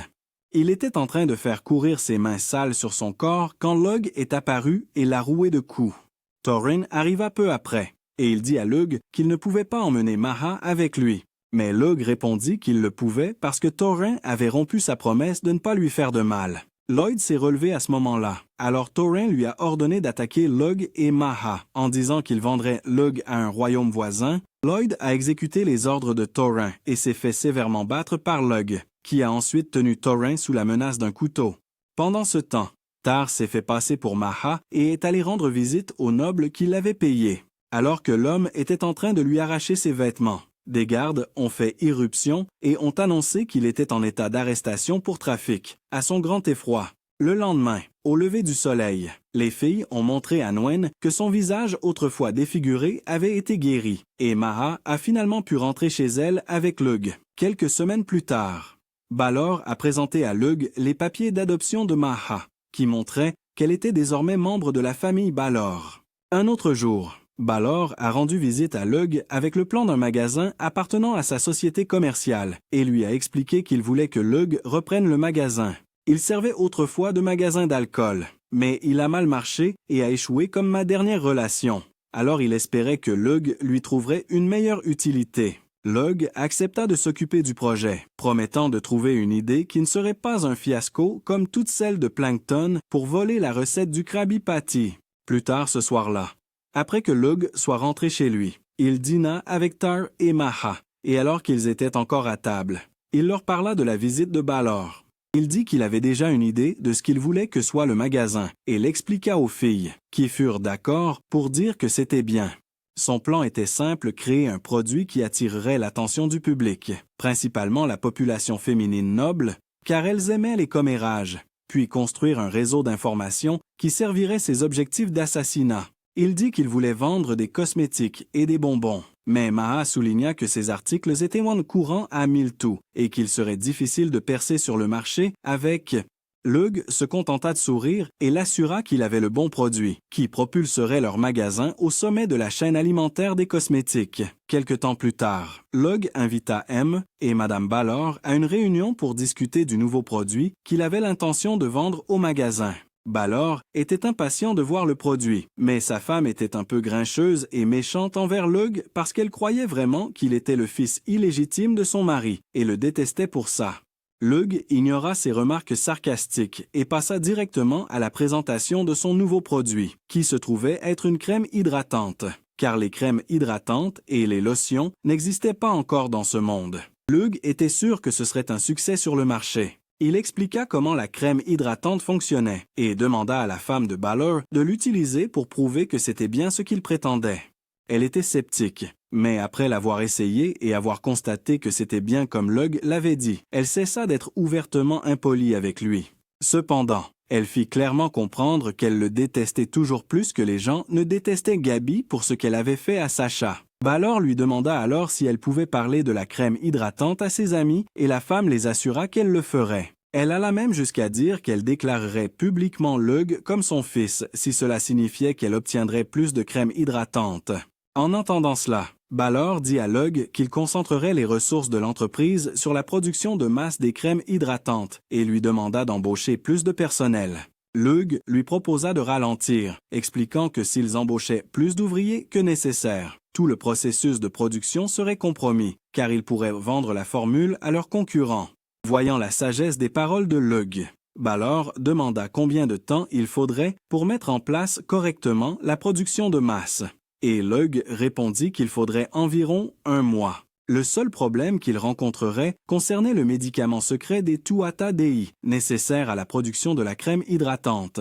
Il était en train de faire courir ses mains sales sur son corps quand Lug est apparu et l'a roué de coups. Thorin arriva peu après, et il dit à Lug qu'il ne pouvait pas emmener Maa avec lui. Mais Lug répondit qu'il le pouvait parce que Thorin avait rompu sa promesse de ne pas lui faire de mal. Lloyd s'est relevé à ce moment-là, alors Thorin lui a ordonné d'attaquer Lug et Maa. En disant qu'il vendrait Lug à un royaume voisin, Lloyd a exécuté les ordres de Thorin et s'est fait sévèrement battre par Lug, qui a ensuite tenu Thorin sous la menace d'un couteau. Pendant ce temps, Tar s'est fait passer pour Maa et est allé rendre visite au noble qui l'avait payé, alors que l'homme était en train de lui arracher ses vêtements. Des gardes ont fait irruption et ont annoncé qu'il était en état d'arrestation pour trafic, à son grand effroi. Le lendemain, au lever du soleil, les filles ont montré à Nwen que son visage autrefois défiguré avait été guéri, et Maa a finalement pu rentrer chez elle avec Lug. Quelques semaines plus tard, Balor a présenté à Lug les papiers d'adoption de Maa, qui montraient qu'elle était désormais membre de la famille Balor. Un autre jour, Balor a rendu visite à Lug avec le plan d'un magasin appartenant à sa société commerciale et lui a expliqué qu'il voulait que Lug reprenne le magasin. Il servait autrefois de magasin d'alcool, mais il a mal marché et a échoué comme ma dernière relation. Alors il espérait que Lug lui trouverait une meilleure utilité. Lug accepta de s'occuper du projet, promettant de trouver une idée qui ne serait pas un fiasco comme toutes celles de Plankton pour voler la recette du Krabby Patty. Plus tard ce soir-là, après que Lug soit rentré chez lui, il dîna avec Tar et Maa, et alors qu'ils étaient encore à table, il leur parla de la visite de Balor. Il dit qu'il avait déjà une idée de ce qu'il voulait que soit le magasin, et l'expliqua aux filles, qui furent d'accord pour dire que c'était bien. Son plan était simple, créer un produit qui attirerait l'attention du public, principalement la population féminine noble, car elles aimaient les commérages, puis construire un réseau d'information qui servirait ses objectifs d'assassinat. Il dit qu'il voulait vendre des cosmétiques et des bonbons, mais Maa souligna que ces articles étaient moins courants à Miltou et qu'il serait difficile de percer sur le marché avec. Lug se contenta de sourire et l'assura qu'il avait le bon produit, qui propulserait leur magasin au sommet de la chaîne alimentaire des cosmétiques. Quelque temps plus tard, Lug invita M et Madame Balor à une réunion pour discuter du nouveau produit qu'il avait l'intention de vendre au magasin. Balor était impatient de voir le produit, mais sa femme était un peu grincheuse et méchante envers Lug parce qu'elle croyait vraiment qu'il était le fils illégitime de son mari et le détestait pour ça. Lug ignora ses remarques sarcastiques et passa directement à la présentation de son nouveau produit, qui se trouvait être une crème hydratante, car les crèmes hydratantes et les lotions n'existaient pas encore dans ce monde. Lug était sûr que ce serait un succès sur le marché. Il expliqua comment la crème hydratante fonctionnait et demanda à la femme de Balor de l'utiliser pour prouver que c'était bien ce qu'il prétendait. Elle était sceptique, mais après l'avoir essayé et avoir constaté que c'était bien comme Lug l'avait dit, elle cessa d'être ouvertement impolie avec lui. Cependant, elle fit clairement comprendre qu'elle le détestait toujours plus que les gens ne détestaient Gabi pour ce qu'elle avait fait à Sacha. Balor lui demanda alors si elle pouvait parler de la crème hydratante à ses amis et la femme les assura qu'elle le ferait. Elle alla même jusqu'à dire qu'elle déclarerait publiquement Lug comme son fils si cela signifiait qu'elle obtiendrait plus de crème hydratante. En entendant cela, Balor dit à Lug qu'il concentrerait les ressources de l'entreprise sur la production de masse des crèmes hydratantes et lui demanda d'embaucher plus de personnel. Lug lui proposa de ralentir, expliquant que s'ils embauchaient plus d'ouvriers que nécessaire, tout le processus de production serait compromis, car ils pourraient vendre la formule à leurs concurrents. Voyant la sagesse des paroles de Lug, Balor demanda combien de temps il faudrait pour mettre en place correctement la production de masse. Et Lug répondit qu'il faudrait environ 1 mois. Le seul problème qu'il rencontrerait concernait le médicament secret des Tuatha Dei, nécessaire à la production de la crème hydratante.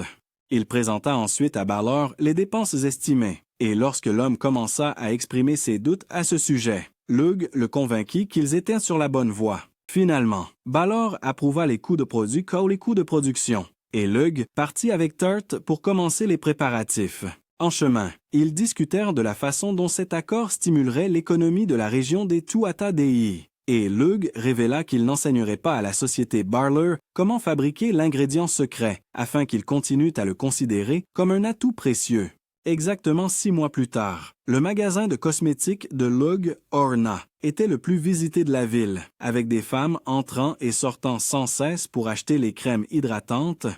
Il présenta ensuite à Balor les dépenses estimées, et lorsque l'homme commença à exprimer ses doutes à ce sujet, Lug le convainquit qu'ils étaient sur la bonne voie. Finalement, Balor approuva les coûts de produit comme les coûts de production, et Lug partit avec Turt pour commencer les préparatifs. En chemin, ils discutèrent de la façon dont cet accord stimulerait l'économie de la région des Tuatha Dei, et Lug révéla qu'il n'enseignerait pas à la société Barler comment fabriquer l'ingrédient secret, afin qu'ils continuent à le considérer comme un atout précieux. Exactement 6 mois plus tard, le magasin de cosmétiques de Lug Orna était le plus visité de la ville, avec des femmes entrant et sortant sans cesse pour acheter les crèmes hydratantes.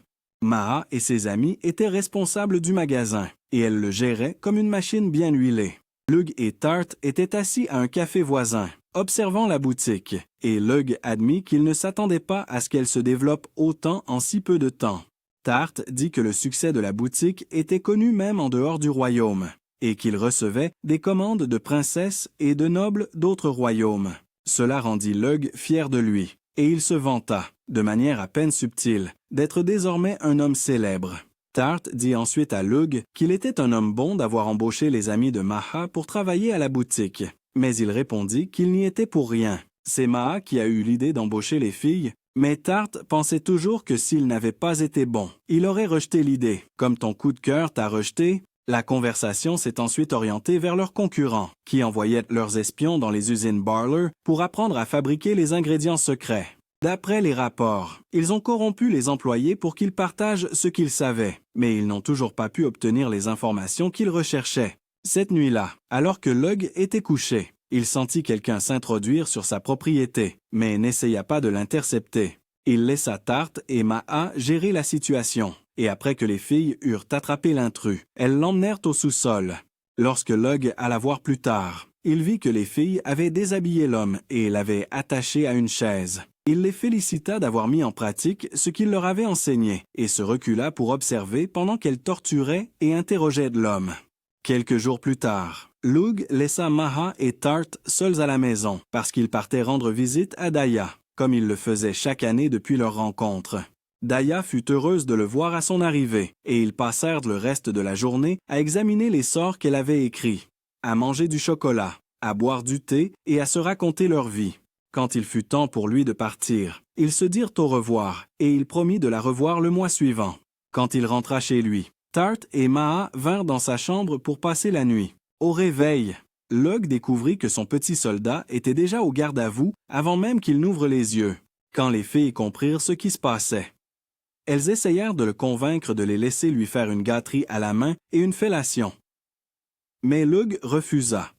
Maha et ses amis étaient responsables du magasin, et elle le gérait comme une machine bien huilée. Lug et Tart étaient assis à un café voisin, observant la boutique, et Lug admit qu'il ne s'attendait pas à ce qu'elle se développe autant en si peu de temps. Tart dit que le succès de la boutique était connu même en dehors du royaume, et qu'il recevait des commandes de princesses et de nobles d'autres royaumes. Cela rendit Lug fier de lui, et il se vanta, de manière à peine subtile, d'être désormais un homme célèbre. Tart dit ensuite à Lug qu'il était un homme bon d'avoir embauché les amis de Maha pour travailler à la boutique, mais il répondit qu'il n'y était pour rien. C'est Maha qui a eu l'idée d'embaucher les filles, mais Tart pensait toujours que s'il n'avait pas été bon, il aurait rejeté l'idée. Comme ton coup de cœur t'a rejeté, la conversation s'est ensuite orientée vers leurs concurrents, qui envoyaient leurs espions dans les usines Barler pour apprendre à fabriquer les ingrédients secrets. D'après les rapports, ils ont corrompu les employés pour qu'ils partagent ce qu'ils savaient, mais ils n'ont toujours pas pu obtenir les informations qu'ils recherchaient. Cette nuit-là, alors que Lug était couché, il sentit quelqu'un s'introduire sur sa propriété, mais n'essaya pas de l'intercepter. Il laissa Tart et Maha gérer la situation, et après que les filles eurent attrapé l'intrus, elles l'emmenèrent au sous-sol. Lorsque Lug alla voir plus tard, il vit que les filles avaient déshabillé l'homme et l'avaient attaché à une chaise. Il les félicita d'avoir mis en pratique ce qu'il leur avait enseigné, et se recula pour observer pendant qu'elles torturaient et interrogeaient l'homme. Quelques jours plus tard, Lug laissa Maha et Tart seuls à la maison parce qu'ils partaient rendre visite à Daya, comme ils le faisaient chaque année depuis leur rencontre. Daya fut heureuse de le voir à son arrivée, et ils passèrent le reste de la journée à examiner les sorts qu'elle avait écrits, à manger du chocolat, à boire du thé et à se raconter leur vie. Quand il fut temps pour lui de partir, ils se dirent au revoir, et il promit de la revoir le mois suivant. Quand il rentra chez lui, Tart et Maha vinrent dans sa chambre pour passer la nuit. Au réveil, Lug découvrit que son petit soldat était déjà au garde-à-vous avant même qu'il n'ouvre les yeux, quand les filles comprirent ce qui se passait. Elles essayèrent de le convaincre de les laisser lui faire une gâterie à la main et une fellation. Mais Lug refusa,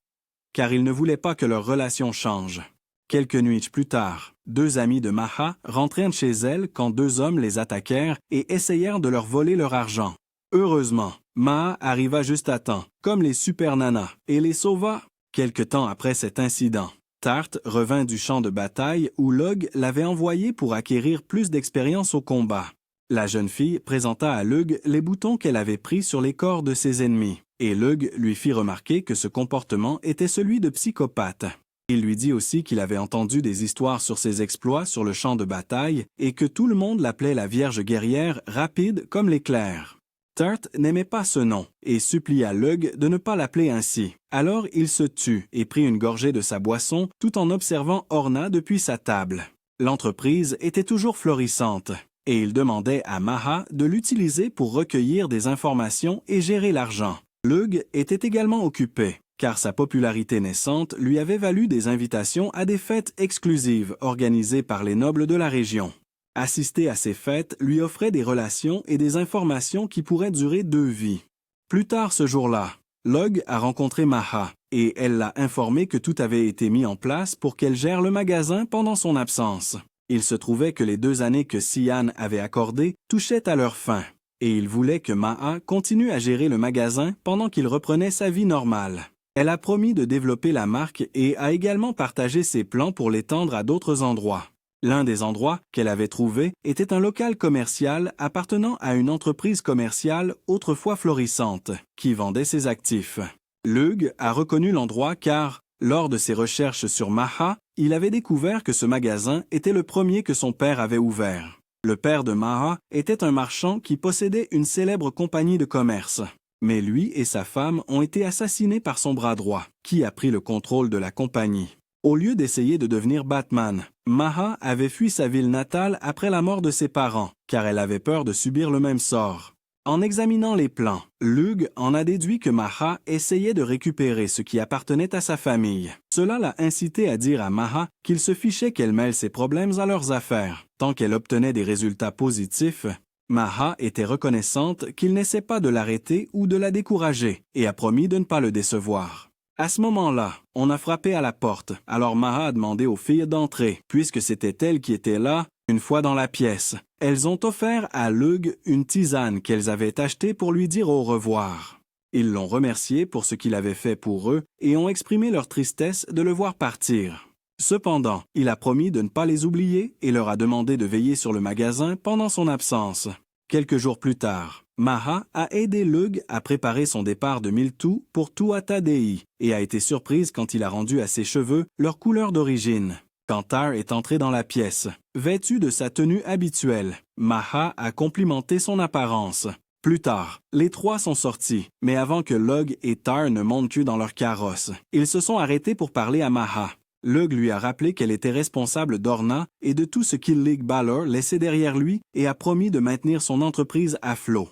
car il ne voulait pas que leur relation change. Quelques nuits plus tard, 2 amis de Maha rentrèrent chez elle quand 2 hommes les attaquèrent et essayèrent de leur voler leur argent. Heureusement, Maha arriva juste à temps, comme les super nanas, et les sauva. Quelque temps après cet incident, Tart revint du champ de bataille où Lug l'avait envoyé pour acquérir plus d'expérience au combat. La jeune fille présenta à Lug les boutons qu'elle avait pris sur les corps de ses ennemis, et Lug lui fit remarquer que ce comportement était celui de psychopathe. Il lui dit aussi qu'il avait entendu des histoires sur ses exploits sur le champ de bataille et que tout le monde l'appelait la Vierge guerrière rapide comme l'éclair. Tart n'aimait pas ce nom et supplia Lug de ne pas l'appeler ainsi. Alors il se tut et prit une gorgée de sa boisson tout en observant Orna depuis sa table. L'entreprise était toujours florissante et il demandait à Maha de l'utiliser pour recueillir des informations et gérer l'argent. Lug était également occupé, car sa popularité naissante lui avait valu des invitations à des fêtes exclusives organisées par les nobles de la région. Assister à ces fêtes lui offrait des relations et des informations qui pourraient durer 2 vies. Plus tard ce jour-là, Lug a rencontré Maha, et elle l'a informé que tout avait été mis en place pour qu'elle gère le magasin pendant son absence. Il se trouvait que les 2 années que Sian avait accordées touchaient à leur fin, et il voulait que Maha continue à gérer le magasin pendant qu'il reprenait sa vie normale. Elle a promis de développer la marque et a également partagé ses plans pour l'étendre à d'autres endroits. L'un des endroits qu'elle avait trouvé était un local commercial appartenant à une entreprise commerciale autrefois florissante, qui vendait ses actifs. Lug a reconnu l'endroit car Lors de ses recherches sur Maha, il avait découvert que ce magasin était le premier que son père avait ouvert. Le père de Maha était un marchand qui possédait une célèbre compagnie de commerce. Mais lui et sa femme ont été assassinés par son bras droit, qui a pris le contrôle de la compagnie. Au lieu d'essayer de devenir Batman, Maha avait fui sa ville natale après la mort de ses parents, car elle avait peur de subir le même sort. En examinant les plans, Lug en a déduit que Maha essayait de récupérer ce qui appartenait à sa famille. Cela l'a incité à dire à Maha qu'il se fichait qu'elle mêle ses problèmes à leurs affaires. Tant qu'elle obtenait des résultats positifs, Maha était reconnaissante qu'il n'essaie pas de l'arrêter ou de la décourager et a promis de ne pas le décevoir. À ce moment-là, on a frappé à la porte, alors Maha a demandé aux filles d'entrer, puisque c'était elles qui étaient là. Une fois dans la pièce, elles ont offert à Lug une tisane qu'elles avaient achetée pour lui dire au revoir. Ils l'ont remercié pour ce qu'il avait fait pour eux et ont exprimé leur tristesse de le voir partir. Cependant, il a promis de ne pas les oublier et leur a demandé de veiller sur le magasin pendant son absence. Quelques jours plus tard, Maha a aidé Lug à préparer son départ de Miltou pour Tuatha Dei et a été surprise quand il a rendu à ses cheveux leur couleur d'origine. Quand Tar est entré dans la pièce, vêtu de sa tenue habituelle, Maha a complimenté son apparence. Plus tard, les trois sont sortis, mais avant que Lug et Tar ne montent que dans leur carrosse, ils se sont arrêtés pour parler à Maha. Lug lui a rappelé qu'elle était responsable d'Orna et de tout ce qu'Illig Balor laissait derrière lui et a promis de maintenir son entreprise à flot.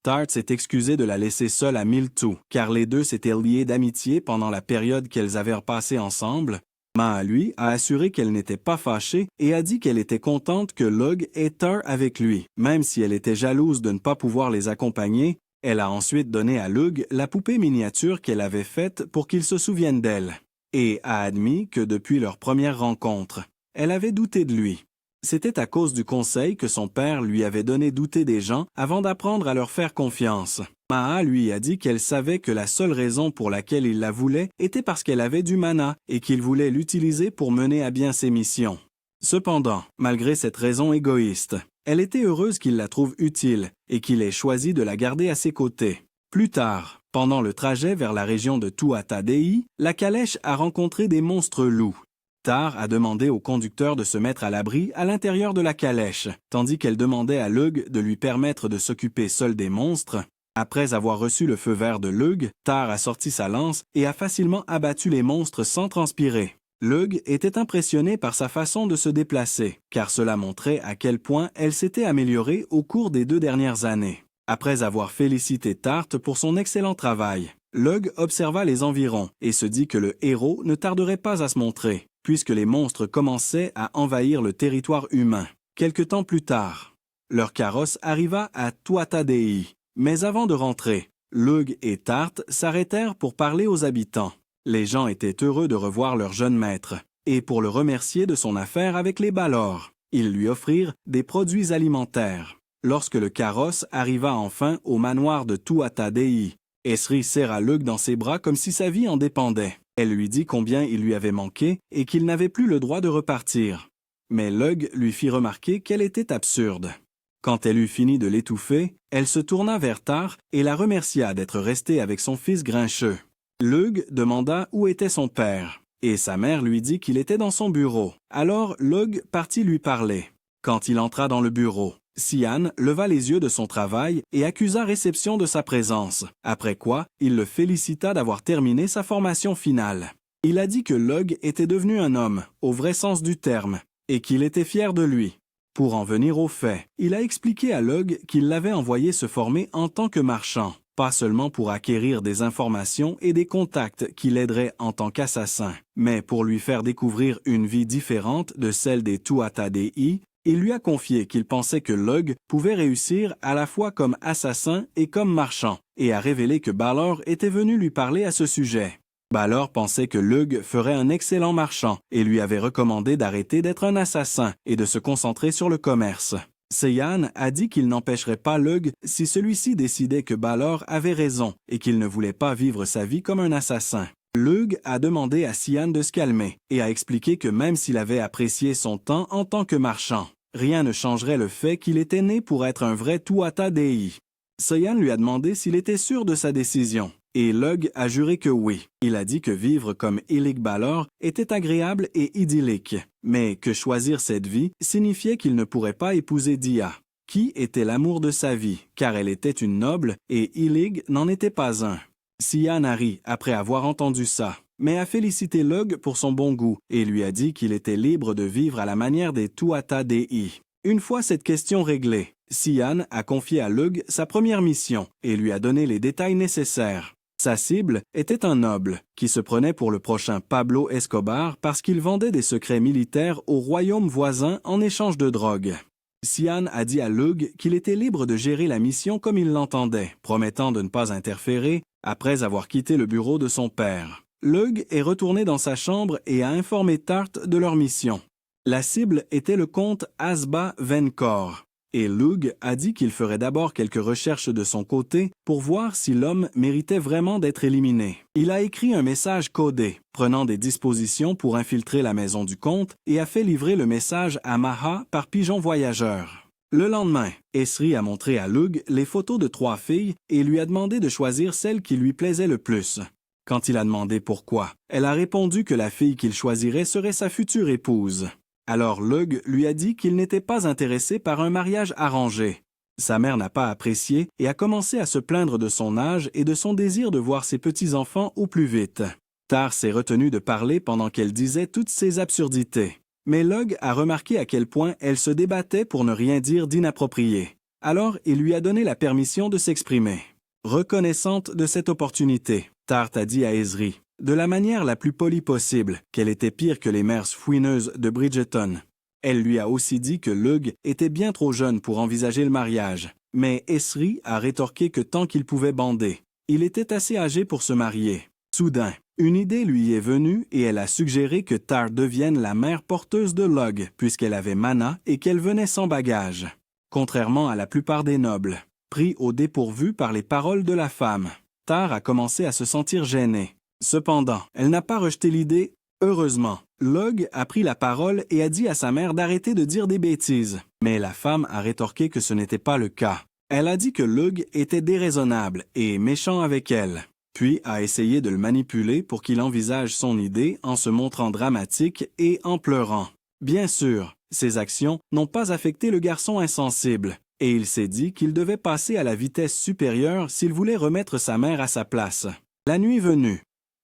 Tar s'est excusé de la laisser seule à Miltou, car les deux s'étaient liés d'amitié pendant la période qu'elles avaient passée ensemble. Maha, lui, a assuré qu'elle n'était pas fâchée et a dit qu'elle était contente que Lug ait Tar avec lui. Même si elle était jalouse de ne pas pouvoir les accompagner, elle a ensuite donné à Lug la poupée miniature qu'elle avait faite pour qu'il se souvienne d'elle, et a admis que depuis leur première rencontre, elle avait douté de lui. C'était à cause du conseil que son père lui avait donné douter des gens avant d'apprendre à leur faire confiance. Maha lui a dit qu'elle savait que la seule raison pour laquelle il la voulait était parce qu'elle avait du mana et qu'il voulait l'utiliser pour mener à bien ses missions. Cependant, malgré cette raison égoïste, elle était heureuse qu'il la trouve utile et qu'il ait choisi de la garder à ses côtés. Plus tard, pendant le trajet vers la région de Tuatha Dei, la calèche a rencontré des monstres loups. Tar a demandé au conducteur de se mettre à l'abri à l'intérieur de la calèche, tandis qu'elle demandait à Lug de lui permettre de s'occuper seule des monstres. Après avoir reçu le feu vert de Lug, Tar a sorti sa lance et a facilement abattu les monstres sans transpirer. Lug était impressionné par sa façon de se déplacer, car cela montrait à quel point elle s'était améliorée au cours des 2 dernières années. Après avoir félicité Tart pour son excellent travail, Lug observa les environs et se dit que le héros ne tarderait pas à se montrer, puisque les monstres commençaient à envahir le territoire humain. Quelque temps plus tard, leur carrosse arriva à Tuatha Dei. Mais avant de rentrer, Lug et Tart s'arrêtèrent pour parler aux habitants. Les gens étaient heureux de revoir leur jeune maître, et pour le remercier de son affaire avec les Balor, ils lui offrirent des produits alimentaires. Lorsque le carrosse arriva enfin au manoir de Tuatha Dei, Esri serra Lug dans ses bras comme si sa vie en dépendait. Elle lui dit combien il lui avait manqué et qu'il n'avait plus le droit de repartir. Mais Lug lui fit remarquer qu'elle était absurde. Quand elle eut fini de l'étouffer, elle se tourna vers Tar et la remercia d'être restée avec son fils grincheux. Lug demanda où était son père, et sa mère lui dit qu'il était dans son bureau. Alors Lug partit lui parler. Quand il entra dans le bureau, Sian leva les yeux de son travail et accusa réception de sa présence, après quoi il le félicita d'avoir terminé sa formation finale. Il a dit que Lug était devenu un homme, au vrai sens du terme, et qu'il était fier de lui. Pour en venir aux faits, il a expliqué à Lug qu'il l'avait envoyé se former en tant que marchand, pas seulement pour acquérir des informations et des contacts qui l'aideraient en tant qu'assassin, mais pour lui faire découvrir une vie différente de celle des Tuatha Dei. Il lui a confié qu'il pensait que Lug pouvait réussir à la fois comme assassin et comme marchand, et a révélé que Balor était venu lui parler à ce sujet. Balor pensait que Lug ferait un excellent marchand et lui avait recommandé d'arrêter d'être un assassin et de se concentrer sur le commerce. Sian a dit qu'il n'empêcherait pas Lug si celui-ci décidait que Balor avait raison et qu'il ne voulait pas vivre sa vie comme un assassin. Lug a demandé à Sian de se calmer et a expliqué que même s'il avait apprécié son temps en tant que marchand, rien ne changerait le fait qu'il était né pour être un vrai Tuatha Dei. Sian lui a demandé s'il était sûr de sa décision, Et Lug a juré que oui. Il a dit que vivre comme Hilig Balor était agréable et idyllique, mais que choisir cette vie signifiait qu'il ne pourrait pas épouser Dia, qui était l'amour de sa vie, car elle était une noble et Hilig n'en était pas un. Sian a ri après avoir entendu ça, mais a félicité Lug pour son bon goût et lui a dit qu'il était libre de vivre à la manière des Tuatha Dei. Une fois cette question réglée, Sian a confié à Lug sa première mission et lui a donné les détails nécessaires. Sa cible était un noble, qui se prenait pour le prochain Pablo Escobar parce qu'il vendait des secrets militaires au royaume voisin en échange de drogue. Sian a dit à Lug qu'il était libre de gérer la mission comme il l'entendait, promettant de ne pas interférer après avoir quitté le bureau de son père. Lug est retourné dans sa chambre et a informé Tart de leur mission. La cible était le comte Asba Vencor. Et Lug a dit qu'il ferait d'abord quelques recherches de son côté pour voir si l'homme méritait vraiment d'être éliminé. Il a écrit un message codé, prenant des dispositions pour infiltrer la maison du comte et a fait livrer le message à Maha par pigeon voyageur. Le lendemain, Esri a montré à Lug les photos de 3 filles et lui a demandé de choisir celle qui lui plaisait le plus. Quand il a demandé pourquoi, elle a répondu que la fille qu'il choisirait serait sa future épouse. Alors Lug lui a dit qu'il n'était pas intéressé par un mariage arrangé. Sa mère n'a pas apprécié et a commencé à se plaindre de son âge et de son désir de voir ses petits-enfants au plus vite. Tar s'est retenu de parler pendant qu'elle disait toutes ces absurdités. Mais Lug a remarqué à quel point elle se débattait pour ne rien dire d'inapproprié. Alors il lui a donné la permission de s'exprimer. Reconnaissante de cette opportunité, Tart a dit à Esri, de la manière la plus polie possible, qu'elle était pire que les mères fouineuses de Bridgerton. Elle lui a aussi dit que Lug était bien trop jeune pour envisager le mariage, mais Esri a rétorqué que tant qu'il pouvait bander, il était assez âgé pour se marier. Soudain, une idée lui est venue et elle a suggéré que Tart devienne la mère porteuse de Lug, puisqu'elle avait Mana et qu'elle venait sans bagage. Contrairement à la plupart des nobles, pris au dépourvu par les paroles de la femme, Tart a commencé à se sentir gênée. Cependant, elle n'a pas rejeté l'idée. Heureusement, Lug a pris la parole et a dit à sa mère d'arrêter de dire des bêtises. Mais la femme a rétorqué que ce n'était pas le cas. Elle a dit que Lug était déraisonnable et méchant avec elle, puis a essayé de le manipuler pour qu'il envisage son idée en se montrant dramatique et en pleurant. Bien sûr, ses actions n'ont pas affecté le garçon insensible, et il s'est dit qu'il devait passer à la vitesse supérieure s'il voulait remettre sa mère à sa place. La nuit venue,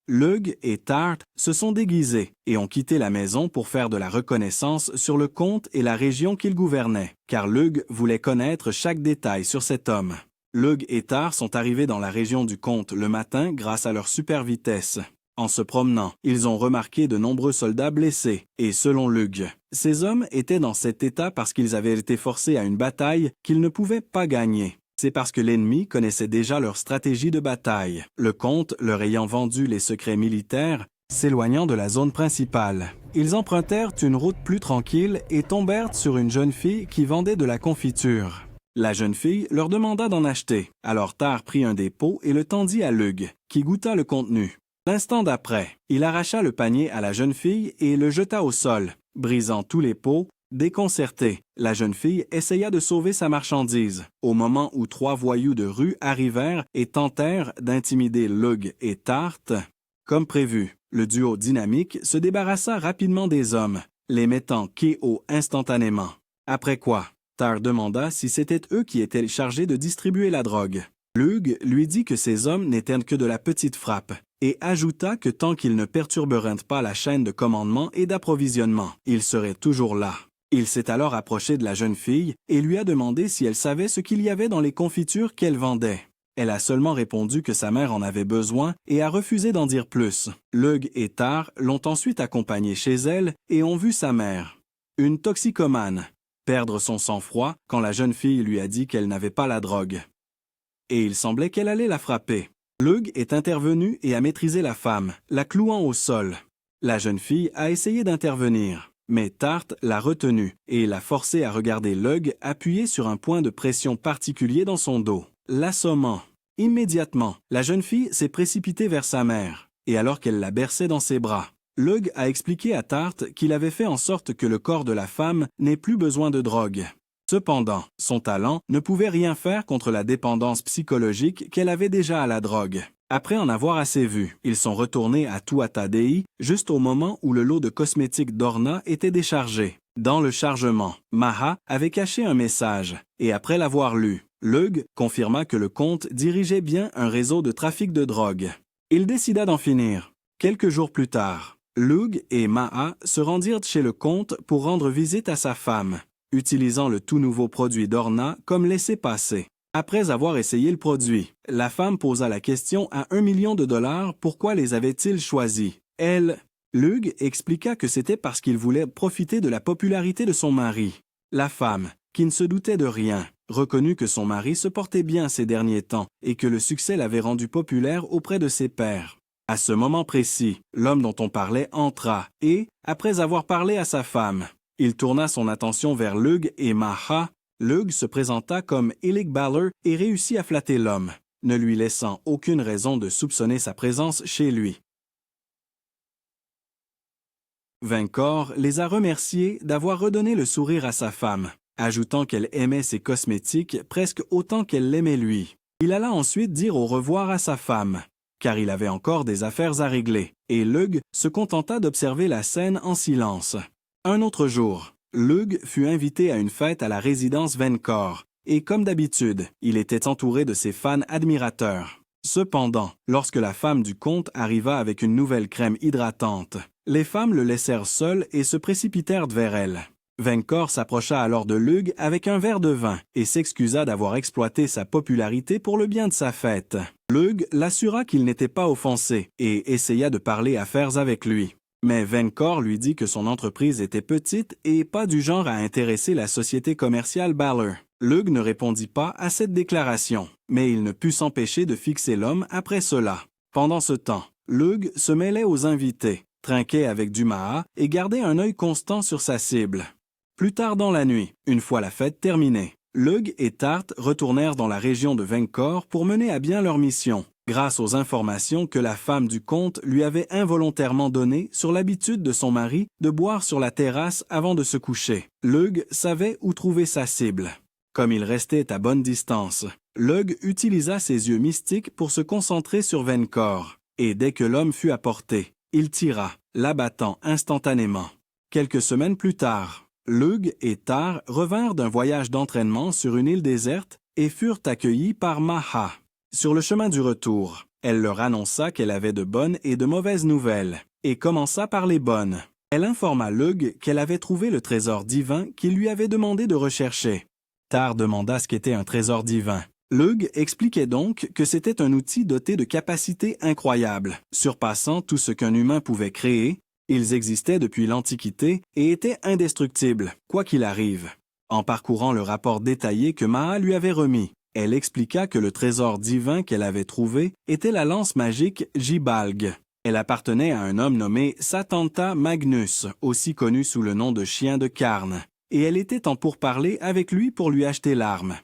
Lug et Tart se sont déguisés et ont quitté la maison pour faire de la reconnaissance sur le comte et la région qu'il gouvernait, car Lug voulait connaître chaque détail sur cet homme. Lug et Tart sont arrivés dans la région du comte le matin grâce à leur super vitesse. En se promenant, ils ont remarqué de nombreux soldats blessés, et selon Lug, ces hommes étaient dans cet état parce qu'ils avaient été forcés à une bataille qu'ils ne pouvaient pas gagner. C'est parce que l'ennemi connaissait déjà leur stratégie de bataille, le comte leur ayant vendu les secrets militaires, s'éloignant de la zone principale. Ils empruntèrent une route plus tranquille et tombèrent sur une jeune fille qui vendait de la confiture. La jeune fille leur demanda d'en acheter, alors Tart prit un des pots et le tendit à Lug, qui goûta le contenu. L'instant d'après, il arracha le panier à la jeune fille et le jeta au sol, brisant tous les pots. Déconcertée, la jeune fille essaya de sauver sa marchandise, au moment où 3 voyous de rue arrivèrent et tentèrent d'intimider Lug et Tart. Comme prévu, le duo dynamique se débarrassa rapidement des hommes, les mettant KO instantanément. Après quoi, Tart demanda si c'était eux qui étaient chargés de distribuer la drogue. Lug lui dit que ces hommes n'étaient que de la petite frappe, et ajouta que tant qu'ils ne perturberaient pas la chaîne de commandement et d'approvisionnement, ils seraient toujours là. Il s'est alors approché de la jeune fille et lui a demandé si elle savait ce qu'il y avait dans les confitures qu'elle vendait. Elle a seulement répondu que sa mère en avait besoin et a refusé d'en dire plus. Lug et Tart l'ont ensuite accompagnée chez elle et ont vu sa mère, une toxicomane, perdre son sang-froid quand la jeune fille lui a dit qu'elle n'avait pas la drogue. Et il semblait qu'elle allait la frapper. Lug est intervenu et a maîtrisé la femme, la clouant au sol. La jeune fille a essayé d'intervenir, mais Tart l'a retenue et l'a forcée à regarder Lug appuyé sur un point de pression particulier dans son dos, l'assommant. Immédiatement, la jeune fille s'est précipitée vers sa mère, et alors qu'elle la berçait dans ses bras, Lug a expliqué à Tart qu'il avait fait en sorte que le corps de la femme n'ait plus besoin de drogue. Cependant, son talent ne pouvait rien faire contre la dépendance psychologique qu'elle avait déjà à la drogue. Après en avoir assez vu, ils sont retournés à Tuatha-Dei juste au moment où le lot de cosmétiques d'Orna était déchargé. Dans le chargement, Maha avait caché un message, et après l'avoir lu, Lug confirma que le comte dirigeait bien un réseau de trafic de drogue. Il décida d'en finir. Quelques jours plus tard, Lug et Maha se rendirent chez le comte pour rendre visite à sa femme, utilisant le tout nouveau produit d'Orna comme laissez-passer. Après avoir essayé le produit, la femme posa la question à $1 million pourquoi les avait-ils choisis. Lug expliqua que c'était parce qu'il voulait profiter de la popularité de son mari. La femme, qui ne se doutait de rien, reconnut que son mari se portait bien ces derniers temps et que le succès l'avait rendu populaire auprès de ses pairs. À ce moment précis, l'homme dont on parlait entra et, après avoir parlé à sa femme, il tourna son attention vers Lug et Maha. Lug se présenta comme Illig Balor et réussit à flatter l'homme, ne lui laissant aucune raison de soupçonner sa présence chez lui. Venkor les a remerciés d'avoir redonné le sourire à sa femme, ajoutant qu'elle aimait ses cosmétiques presque autant qu'elle l'aimait lui. Il alla ensuite dire au revoir à sa femme, car il avait encore des affaires à régler, et Lug se contenta d'observer la scène en silence. Un autre jour, Lug fut invité à une fête à la résidence Venkor, et comme d'habitude, il était entouré de ses fans admirateurs. Cependant, lorsque la femme du comte arriva avec une nouvelle crème hydratante, les femmes le laissèrent seul et se précipitèrent vers elle. Venkor s'approcha alors de Lug avec un verre de vin et s'excusa d'avoir exploité sa popularité pour le bien de sa fête. Lug l'assura qu'il n'était pas offensé et essaya de parler affaires avec lui. Mais Venkor lui dit que son entreprise était petite et pas du genre à intéresser la société commerciale Balor. Lug ne répondit pas à cette déclaration, mais il ne put s'empêcher de fixer l'homme après cela. Pendant ce temps, Lug se mêlait aux invités, trinquait avec du Maha et gardait un œil constant sur sa cible. Plus tard dans la nuit, une fois la fête terminée, Lug et Tart retournèrent dans la région de Venkor pour mener à bien leur mission, grâce aux informations que la femme du comte lui avait involontairement données sur l'habitude de son mari de boire sur la terrasse avant de se coucher. Lug savait où trouver sa cible. Comme il restait à bonne distance, Lug utilisa ses yeux mystiques pour se concentrer sur Venkor, et dès que l'homme fut à portée, il tira, l'abattant instantanément. Quelques semaines plus tard, Lug et Tar revinrent d'un voyage d'entraînement sur une île déserte et furent accueillis par Maha. Sur le chemin du retour, elle leur annonça qu'elle avait de bonnes et de mauvaises nouvelles, et commença par les bonnes. Elle informa Lug qu'elle avait trouvé le trésor divin qu'il lui avait demandé de rechercher. Tar demanda ce qu'était un trésor divin. Lug expliquait donc que c'était un outil doté de capacités incroyables, surpassant tout ce qu'un humain pouvait créer. Ils existaient depuis l'Antiquité et étaient indestructibles, quoi qu'il arrive. En parcourant le rapport détaillé que Maha lui avait remis, elle expliqua que le trésor divin qu'elle avait trouvé était la lance magique Jibalg. Elle appartenait à un homme nommé Satanta Magnus, aussi connu sous le nom de Chien de Carne, et elle était en pourparlers avec lui pour lui acheter l'arme.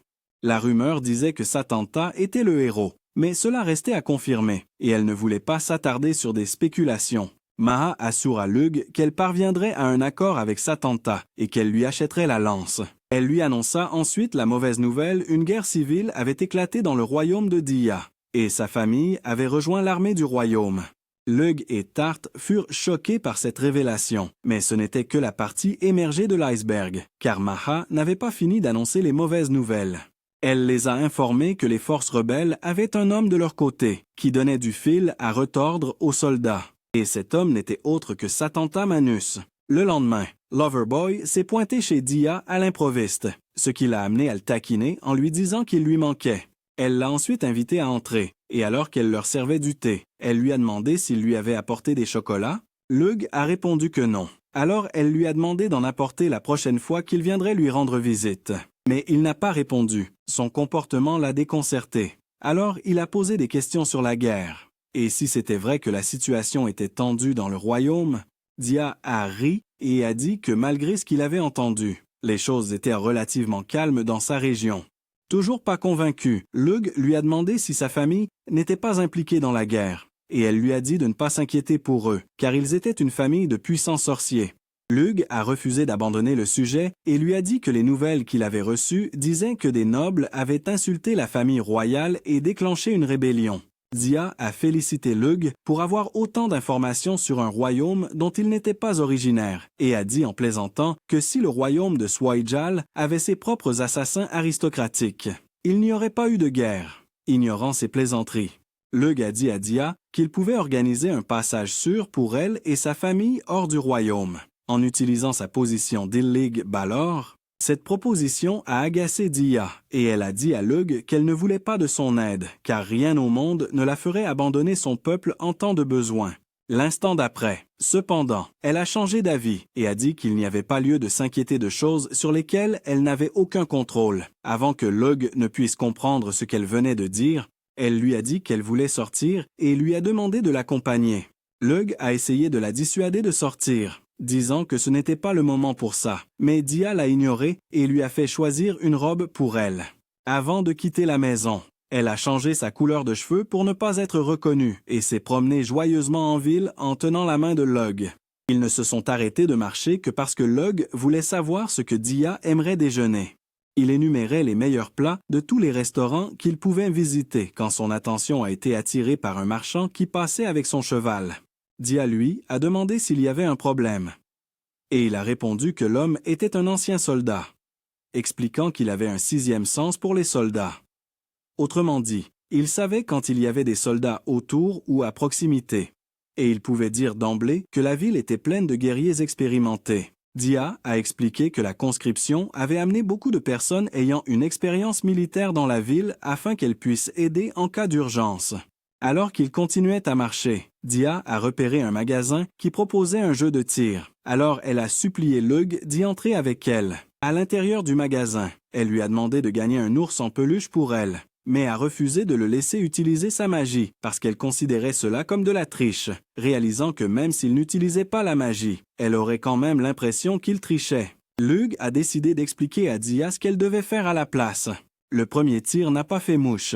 La rumeur disait que Satanta était le héros, mais cela restait à confirmer, et elle ne voulait pas s'attarder sur des spéculations. Maha assura Lug qu'elle parviendrait à un accord avec Satanta et qu'elle lui achèterait la lance. Elle lui annonça ensuite la mauvaise nouvelle, une guerre civile avait éclaté dans le royaume de Dia, et sa famille avait rejoint l'armée du royaume. Lug et Tart furent choqués par cette révélation, mais ce n'était que la partie émergée de l'iceberg, car Maha n'avait pas fini d'annoncer les mauvaises nouvelles. Elle les a informés que les forces rebelles avaient un homme de leur côté, qui donnait du fil à retordre aux soldats. Et cet homme n'était autre que Satanta Manus. Le lendemain, Loverboy s'est pointé chez Dia à l'improviste, ce qui l'a amené à le taquiner en lui disant qu'il lui manquait. Elle l'a ensuite invité à entrer, et alors qu'elle leur servait du thé, elle lui a demandé s'il lui avait apporté des chocolats. Lug a répondu que non. Alors elle lui a demandé d'en apporter la prochaine fois qu'il viendrait lui rendre visite. Mais il n'a pas répondu. Son comportement l'a déconcerté. Alors il a posé des questions sur la guerre. Et si c'était vrai que la situation était tendue dans le royaume, Dia a ri et a dit que malgré ce qu'il avait entendu, les choses étaient relativement calmes dans sa région. Toujours pas convaincu, Lug lui a demandé si sa famille n'était pas impliquée dans la guerre, et elle lui a dit de ne pas s'inquiéter pour eux, car ils étaient une famille de puissants sorciers. Lug a refusé d'abandonner le sujet et lui a dit que les nouvelles qu'il avait reçues disaient que des nobles avaient insulté la famille royale et déclenché une rébellion. Dia a félicité Lug pour avoir autant d'informations sur un royaume dont il n'était pas originaire et a dit en plaisantant que si le royaume de Swaijal avait ses propres assassins aristocratiques, il n'y aurait pas eu de guerre, ignorant ses plaisanteries. Lug a dit à Dia qu'il pouvait organiser un passage sûr pour elle et sa famille hors du royaume. En utilisant sa position d'Illig Balor, cette proposition a agacé Dia et elle a dit à Lug qu'elle ne voulait pas de son aide, car rien au monde ne la ferait abandonner son peuple en temps de besoin. L'instant d'après, cependant, elle a changé d'avis et a dit qu'il n'y avait pas lieu de s'inquiéter de choses sur lesquelles elle n'avait aucun contrôle. Avant que Lug ne puisse comprendre ce qu'elle venait de dire, elle lui a dit qu'elle voulait sortir et lui a demandé de l'accompagner. Lug a essayé de la dissuader de sortir, disant que ce n'était pas le moment pour ça, mais Dia l'a ignoré et lui a fait choisir une robe pour elle. Avant de quitter la maison, elle a changé sa couleur de cheveux pour ne pas être reconnue et s'est promenée joyeusement en ville en tenant la main de Lug. Ils ne se sont arrêtés de marcher que parce que Lug voulait savoir ce que Dia aimerait déjeuner. Il énumérait les meilleurs plats de tous les restaurants qu'il pouvait visiter quand son attention a été attirée par un marchand qui passait avec son cheval. Dia, lui, a demandé s'il y avait un problème. Et il a répondu que l'homme était un ancien soldat, expliquant qu'il avait un sixième sens pour les soldats. Autrement dit, il savait quand il y avait des soldats autour ou à proximité, et il pouvait dire d'emblée que la ville était pleine de guerriers expérimentés. Dia a expliqué que la conscription avait amené beaucoup de personnes ayant une expérience militaire dans la ville afin qu'elles puissent aider en cas d'urgence. Alors qu'il continuait à marcher, Dia a repéré un magasin qui proposait un jeu de tir. Alors elle a supplié Lug d'y entrer avec elle. À l'intérieur du magasin, elle lui a demandé de gagner un ours en peluche pour elle, mais a refusé de le laisser utiliser sa magie parce qu'elle considérait cela comme de la triche, réalisant que même s'il n'utilisait pas la magie, elle aurait quand même l'impression qu'il trichait. Lug a décidé d'expliquer à Dia ce qu'elle devait faire à la place. Le premier tir n'a pas fait mouche.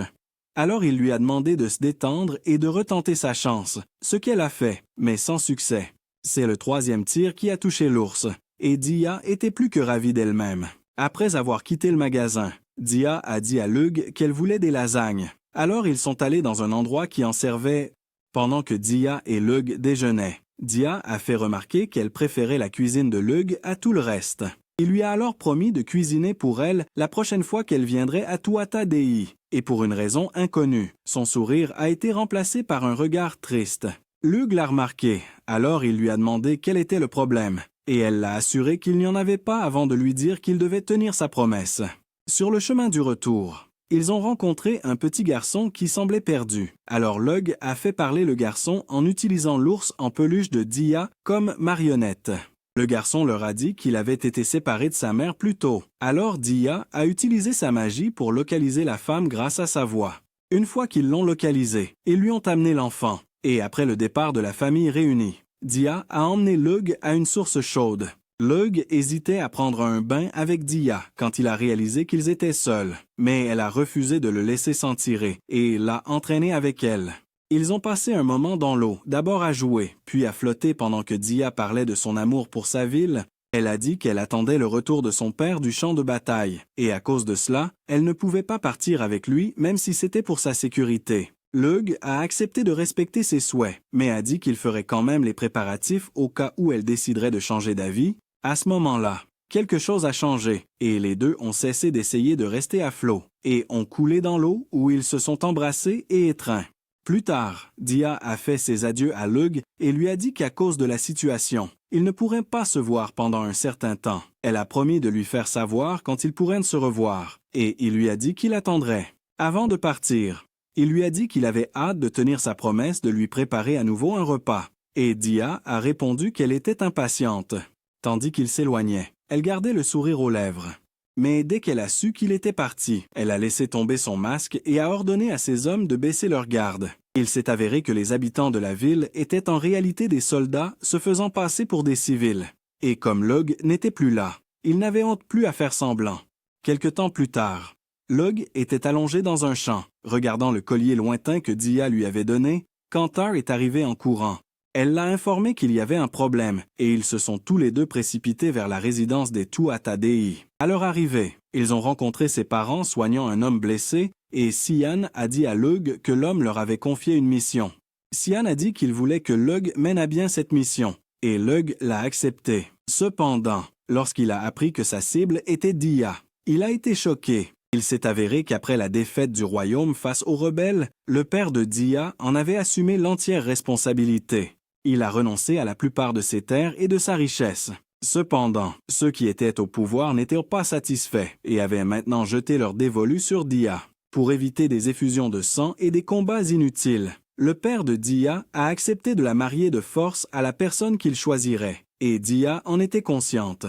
Alors il lui a demandé de se détendre et de retenter sa chance, ce qu'elle a fait, mais sans succès. C'est le troisième tir qui a touché l'ours, et Dia était plus que ravie d'elle-même. Après avoir quitté le magasin, Dia a dit à Lug qu'elle voulait des lasagnes. Alors ils sont allés dans un endroit qui en servait pendant que Dia et Lug déjeunaient. Dia a fait remarquer qu'elle préférait la cuisine de Lug à tout le reste. Il lui a alors promis de cuisiner pour elle la prochaine fois qu'elle viendrait à Tuatha Dei, et pour une raison inconnue, son sourire a été remplacé par un regard triste. Lug l'a remarqué, alors il lui a demandé quel était le problème, et elle l'a assuré qu'il n'y en avait pas avant de lui dire qu'il devait tenir sa promesse. Sur le chemin du retour, ils ont rencontré un petit garçon qui semblait perdu. Alors Lug a fait parler le garçon en utilisant l'ours en peluche de Dia comme marionnette. Le garçon leur a dit qu'il avait été séparé de sa mère plus tôt. Alors Dia a utilisé sa magie pour localiser la femme grâce à sa voix. Une fois qu'ils l'ont localisée, ils lui ont amené l'enfant. Et après le départ de la famille réunie, Dia a emmené Lug à une source chaude. Lug hésitait à prendre un bain avec Dia quand il a réalisé qu'ils étaient seuls, mais elle a refusé de le laisser s'en tirer et l'a entraîné avec elle. Ils ont passé un moment dans l'eau, d'abord à jouer, puis à flotter pendant que Dia parlait de son amour pour sa ville. Elle a dit qu'elle attendait le retour de son père du champ de bataille, et à cause de cela, elle ne pouvait pas partir avec lui même si c'était pour sa sécurité. Lug a accepté de respecter ses souhaits, mais a dit qu'il ferait quand même les préparatifs au cas où elle déciderait de changer d'avis. À ce moment-là, quelque chose a changé, et les deux ont cessé d'essayer de rester à flot, et ont coulé dans l'eau où ils se sont embrassés et étreints. Plus tard, Dia a fait ses adieux à Lug et lui a dit qu'à cause de la situation, ils ne pourraient pas se voir pendant un certain temps. Elle a promis de lui faire savoir quand ils pourraient se revoir, et il lui a dit qu'il attendrait. Avant de partir, il lui a dit qu'il avait hâte de tenir sa promesse de lui préparer à nouveau un repas, et Dia a répondu qu'elle était impatiente. Tandis qu'il s'éloignait, elle gardait le sourire aux lèvres. Mais dès qu'elle a su qu'il était parti, elle a laissé tomber son masque et a ordonné à ses hommes de baisser leur garde. Il s'est avéré que les habitants de la ville étaient en réalité des soldats se faisant passer pour des civils. Et comme Lug n'était plus là, il n'avait honte plus à faire semblant. Quelque temps plus tard, Lug était allongé dans un champ, regardant le collier lointain que Dia lui avait donné, quand Tar est arrivé en courant. Elle l'a informé qu'il y avait un problème, et ils se sont tous les deux précipités vers la résidence des Tuatha Dei. À leur arrivée, ils ont rencontré ses parents soignant un homme blessé, et Sian a dit à Lug que l'homme leur avait confié une mission. Sian a dit qu'il voulait que Lug mène à bien cette mission, et Lug l'a accepté. Cependant, lorsqu'il a appris que sa cible était Dia, il a été choqué. Il s'est avéré qu'après la défaite du royaume face aux rebelles, le père de Dia en avait assumé l'entière responsabilité. Il a renoncé à la plupart de ses terres et de sa richesse. Cependant, ceux qui étaient au pouvoir n'étaient pas satisfaits et avaient maintenant jeté leur dévolu sur Dia. Pour éviter des effusions de sang et des combats inutiles, le père de Dia a accepté de la marier de force à la personne qu'il choisirait, et Dia en était consciente.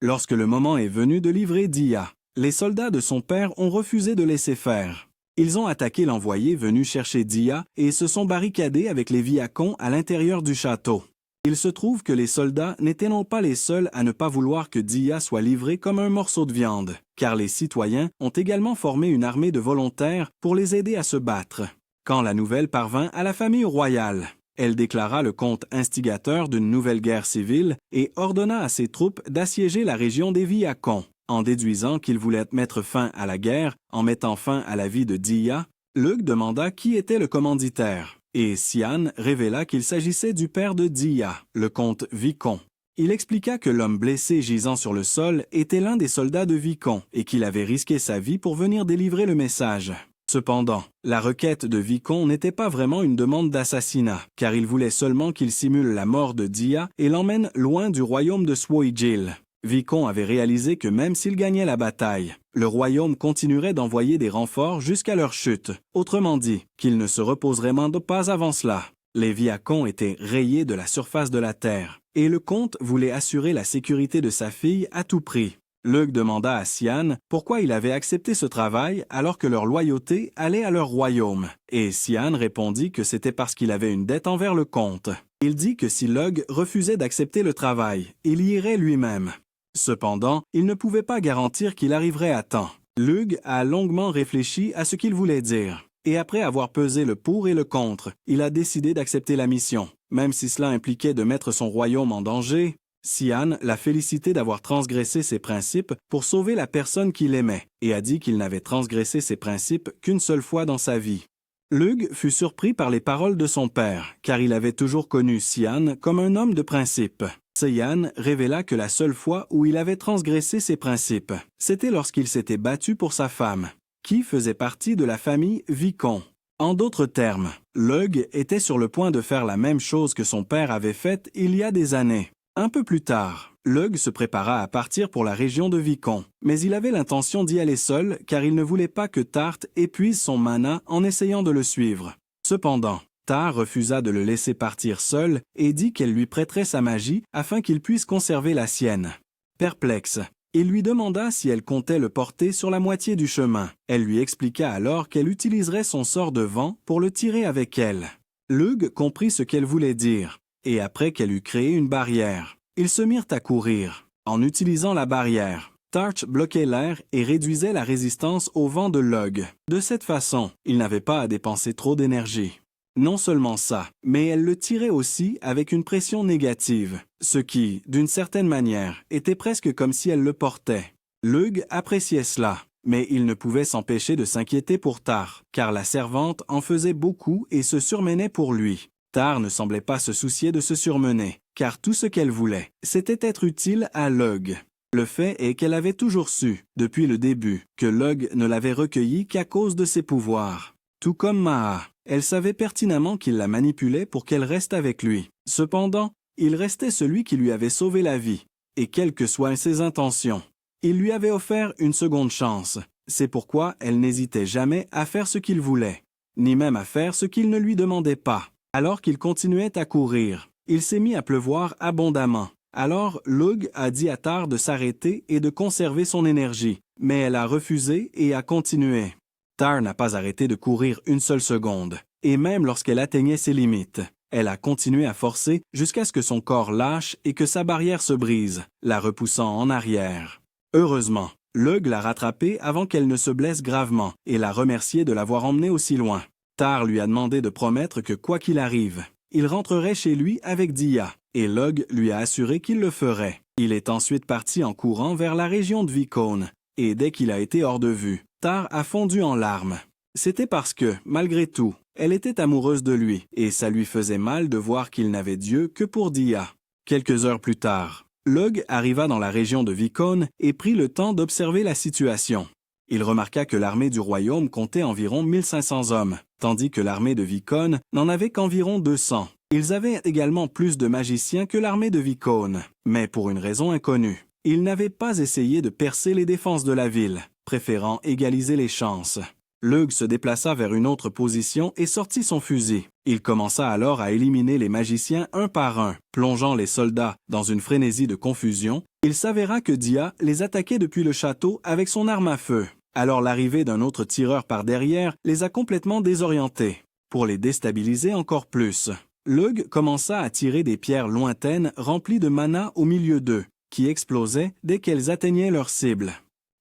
Lorsque le moment est venu de livrer Dia, les soldats de son père ont refusé de laisser faire. Ils ont attaqué l'envoyé venu chercher Dia et se sont barricadés avec les Viacons à l'intérieur du château. Il se trouve que les soldats n'étaient non pas les seuls à ne pas vouloir que Dia soit livré comme un morceau de viande, car les citoyens ont également formé une armée de volontaires pour les aider à se battre. Quand la nouvelle parvint à la famille royale, elle déclara le comte instigateur d'une nouvelle guerre civile et ordonna à ses troupes d'assiéger la région des Viacons. En déduisant qu'il voulait mettre fin à la guerre en mettant fin à la vie de Dia, Lug demanda qui était le commanditaire. Et Sian révéla qu'il s'agissait du père de Dia, le comte Vicon. Il expliqua que l'homme blessé gisant sur le sol était l'un des soldats de Vicon et qu'il avait risqué sa vie pour venir délivrer le message. Cependant, la requête de Vicon n'était pas vraiment une demande d'assassinat, car il voulait seulement qu'il simule la mort de Dia et l'emmène loin du royaume de Swoijil. Vicon avait réalisé que même s'il gagnait la bataille, le royaume continuerait d'envoyer des renforts jusqu'à leur chute. Autrement dit, qu'il ne se reposerait pas avant cela. Les Viacons étaient rayés de la surface de la terre, et le comte voulait assurer la sécurité de sa fille à tout prix. Lug demanda à Sian pourquoi il avait accepté ce travail alors que leur loyauté allait à leur royaume, et Sian répondit que c'était parce qu'il avait une dette envers le comte. Il dit que si Lug refusait d'accepter le travail, il y irait lui-même. Cependant, il ne pouvait pas garantir qu'il arriverait à temps. Lug a longuement réfléchi à ce qu'il voulait dire, et après avoir pesé le pour et le contre, il a décidé d'accepter la mission. Même si cela impliquait de mettre son royaume en danger, Sian l'a félicité d'avoir transgressé ses principes pour sauver la personne qu'il aimait, et a dit qu'il n'avait transgressé ses principes qu'une seule fois dans sa vie. Lug fut surpris par les paroles de son père, car il avait toujours connu Sian comme un homme de principe. Sian révéla que la seule fois où il avait transgressé ses principes, c'était lorsqu'il s'était battu pour sa femme, qui faisait partie de la famille Vicon. En d'autres termes, Lug était sur le point de faire la même chose que son père avait faite il y a des années. Un peu plus tard, Lug se prépara à partir pour la région de Vicon, mais il avait l'intention d'y aller seul car il ne voulait pas que Tart épuise son mana en essayant de le suivre. Cependant, Tar refusa de le laisser partir seul et dit qu'elle lui prêterait sa magie afin qu'il puisse conserver la sienne. Perplexe, il lui demanda si elle comptait le porter sur la moitié du chemin. Elle lui expliqua alors qu'elle utiliserait son sort de vent pour le tirer avec elle. Lug comprit ce qu'elle voulait dire, et après qu'elle eut créé une barrière, ils se mirent à courir. En utilisant la barrière, Tarch bloquait l'air et réduisait la résistance au vent de Lug. De cette façon, il n'avait pas à dépenser trop d'énergie. Non seulement ça, mais elle le tirait aussi avec une pression négative, ce qui, d'une certaine manière, était presque comme si elle le portait. Lug appréciait cela, mais il ne pouvait s'empêcher de s'inquiéter pour Tar, car la servante en faisait beaucoup et se surmenait pour lui. Tar ne semblait pas se soucier de se surmener, car tout ce qu'elle voulait, c'était être utile à Lug. Le fait est qu'elle avait toujours su, depuis le début, que Lug ne l'avait recueilli qu'à cause de ses pouvoirs. Tout comme Maa, elle savait pertinemment qu'il la manipulait pour qu'elle reste avec lui. Cependant, il restait celui qui lui avait sauvé la vie, et quelles que soient ses intentions, il lui avait offert une seconde chance. C'est pourquoi elle n'hésitait jamais à faire ce qu'il voulait, ni même à faire ce qu'il ne lui demandait pas. Alors qu'il continuait à courir, il s'est mis à pleuvoir abondamment. Alors Lug a dit à Tar de s'arrêter et de conserver son énergie, mais elle a refusé et a continué. Tar n'a pas arrêté de courir une seule seconde, et même lorsqu'elle atteignait ses limites, elle a continué à forcer jusqu'à ce que son corps lâche et que sa barrière se brise, la repoussant en arrière. Heureusement, Lug l'a rattrapée avant qu'elle ne se blesse gravement et l'a remercié de l'avoir emmenée aussi loin. Tar lui a demandé de promettre que quoi qu'il arrive, il rentrerait chez lui avec Dia, et Lug lui a assuré qu'il le ferait. Il est ensuite parti en courant vers la région de Vicon, et dès qu'il a été hors de vue, Tar a fondu en larmes. C'était parce que, malgré tout, elle était amoureuse de lui, et ça lui faisait mal de voir qu'il n'avait Dieu que pour Dia. Quelques heures plus tard, Lug arriva dans la région de Vicone et prit le temps d'observer la situation. Il remarqua que l'armée du royaume comptait environ 1500 hommes, tandis que l'armée de Vicone n'en avait qu'environ 200. Ils avaient également plus de magiciens que l'armée de Vicone, mais pour une raison inconnue. Ils n'avaient pas essayé de percer les défenses de la ville, préférant égaliser les chances. Lug se déplaça vers une autre position et sortit son fusil. Il commença alors à éliminer les magiciens un par un, plongeant les soldats dans une frénésie de confusion. Il s'avéra que Dia les attaquait depuis le château avec son arme à feu. Alors l'arrivée d'un autre tireur par derrière les a complètement désorientés. Pour les déstabiliser encore plus, Lug commença à tirer des pierres lointaines remplies de mana au milieu d'eux, qui explosaient dès qu'elles atteignaient leur cible.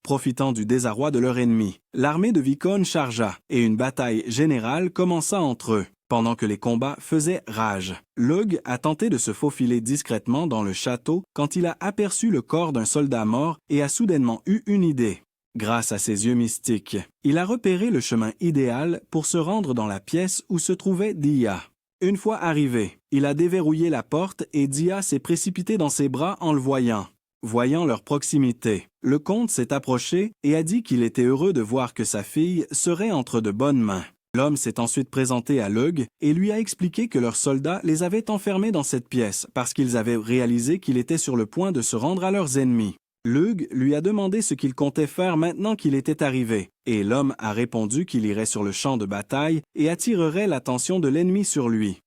Profitant du désarroi de leur ennemi, l'armée de Vicone chargea et une bataille générale commença entre eux. Pendant que les combats faisaient rage, Lug a tenté de se faufiler discrètement dans le château quand il a aperçu le corps d'un soldat mort et a soudainement eu une idée. Grâce à ses yeux mystiques, il a repéré le chemin idéal pour se rendre dans la pièce où se trouvait Dia. Une fois arrivé, il a déverrouillé la porte et Dia s'est précipité dans ses bras en le voyant. Voyant leur proximité, le comte s'est approché et a dit qu'il était heureux de voir que sa fille serait entre de bonnes mains. L'homme s'est ensuite présenté à Lug et lui a expliqué que leurs soldats les avaient enfermés dans cette pièce parce qu'ils avaient réalisé qu'il était sur le point de se rendre à leurs ennemis. Lug lui a demandé ce qu'il comptait faire maintenant qu'il était arrivé, et l'homme a répondu qu'il irait sur le champ de bataille et attirerait l'attention de l'ennemi sur lui.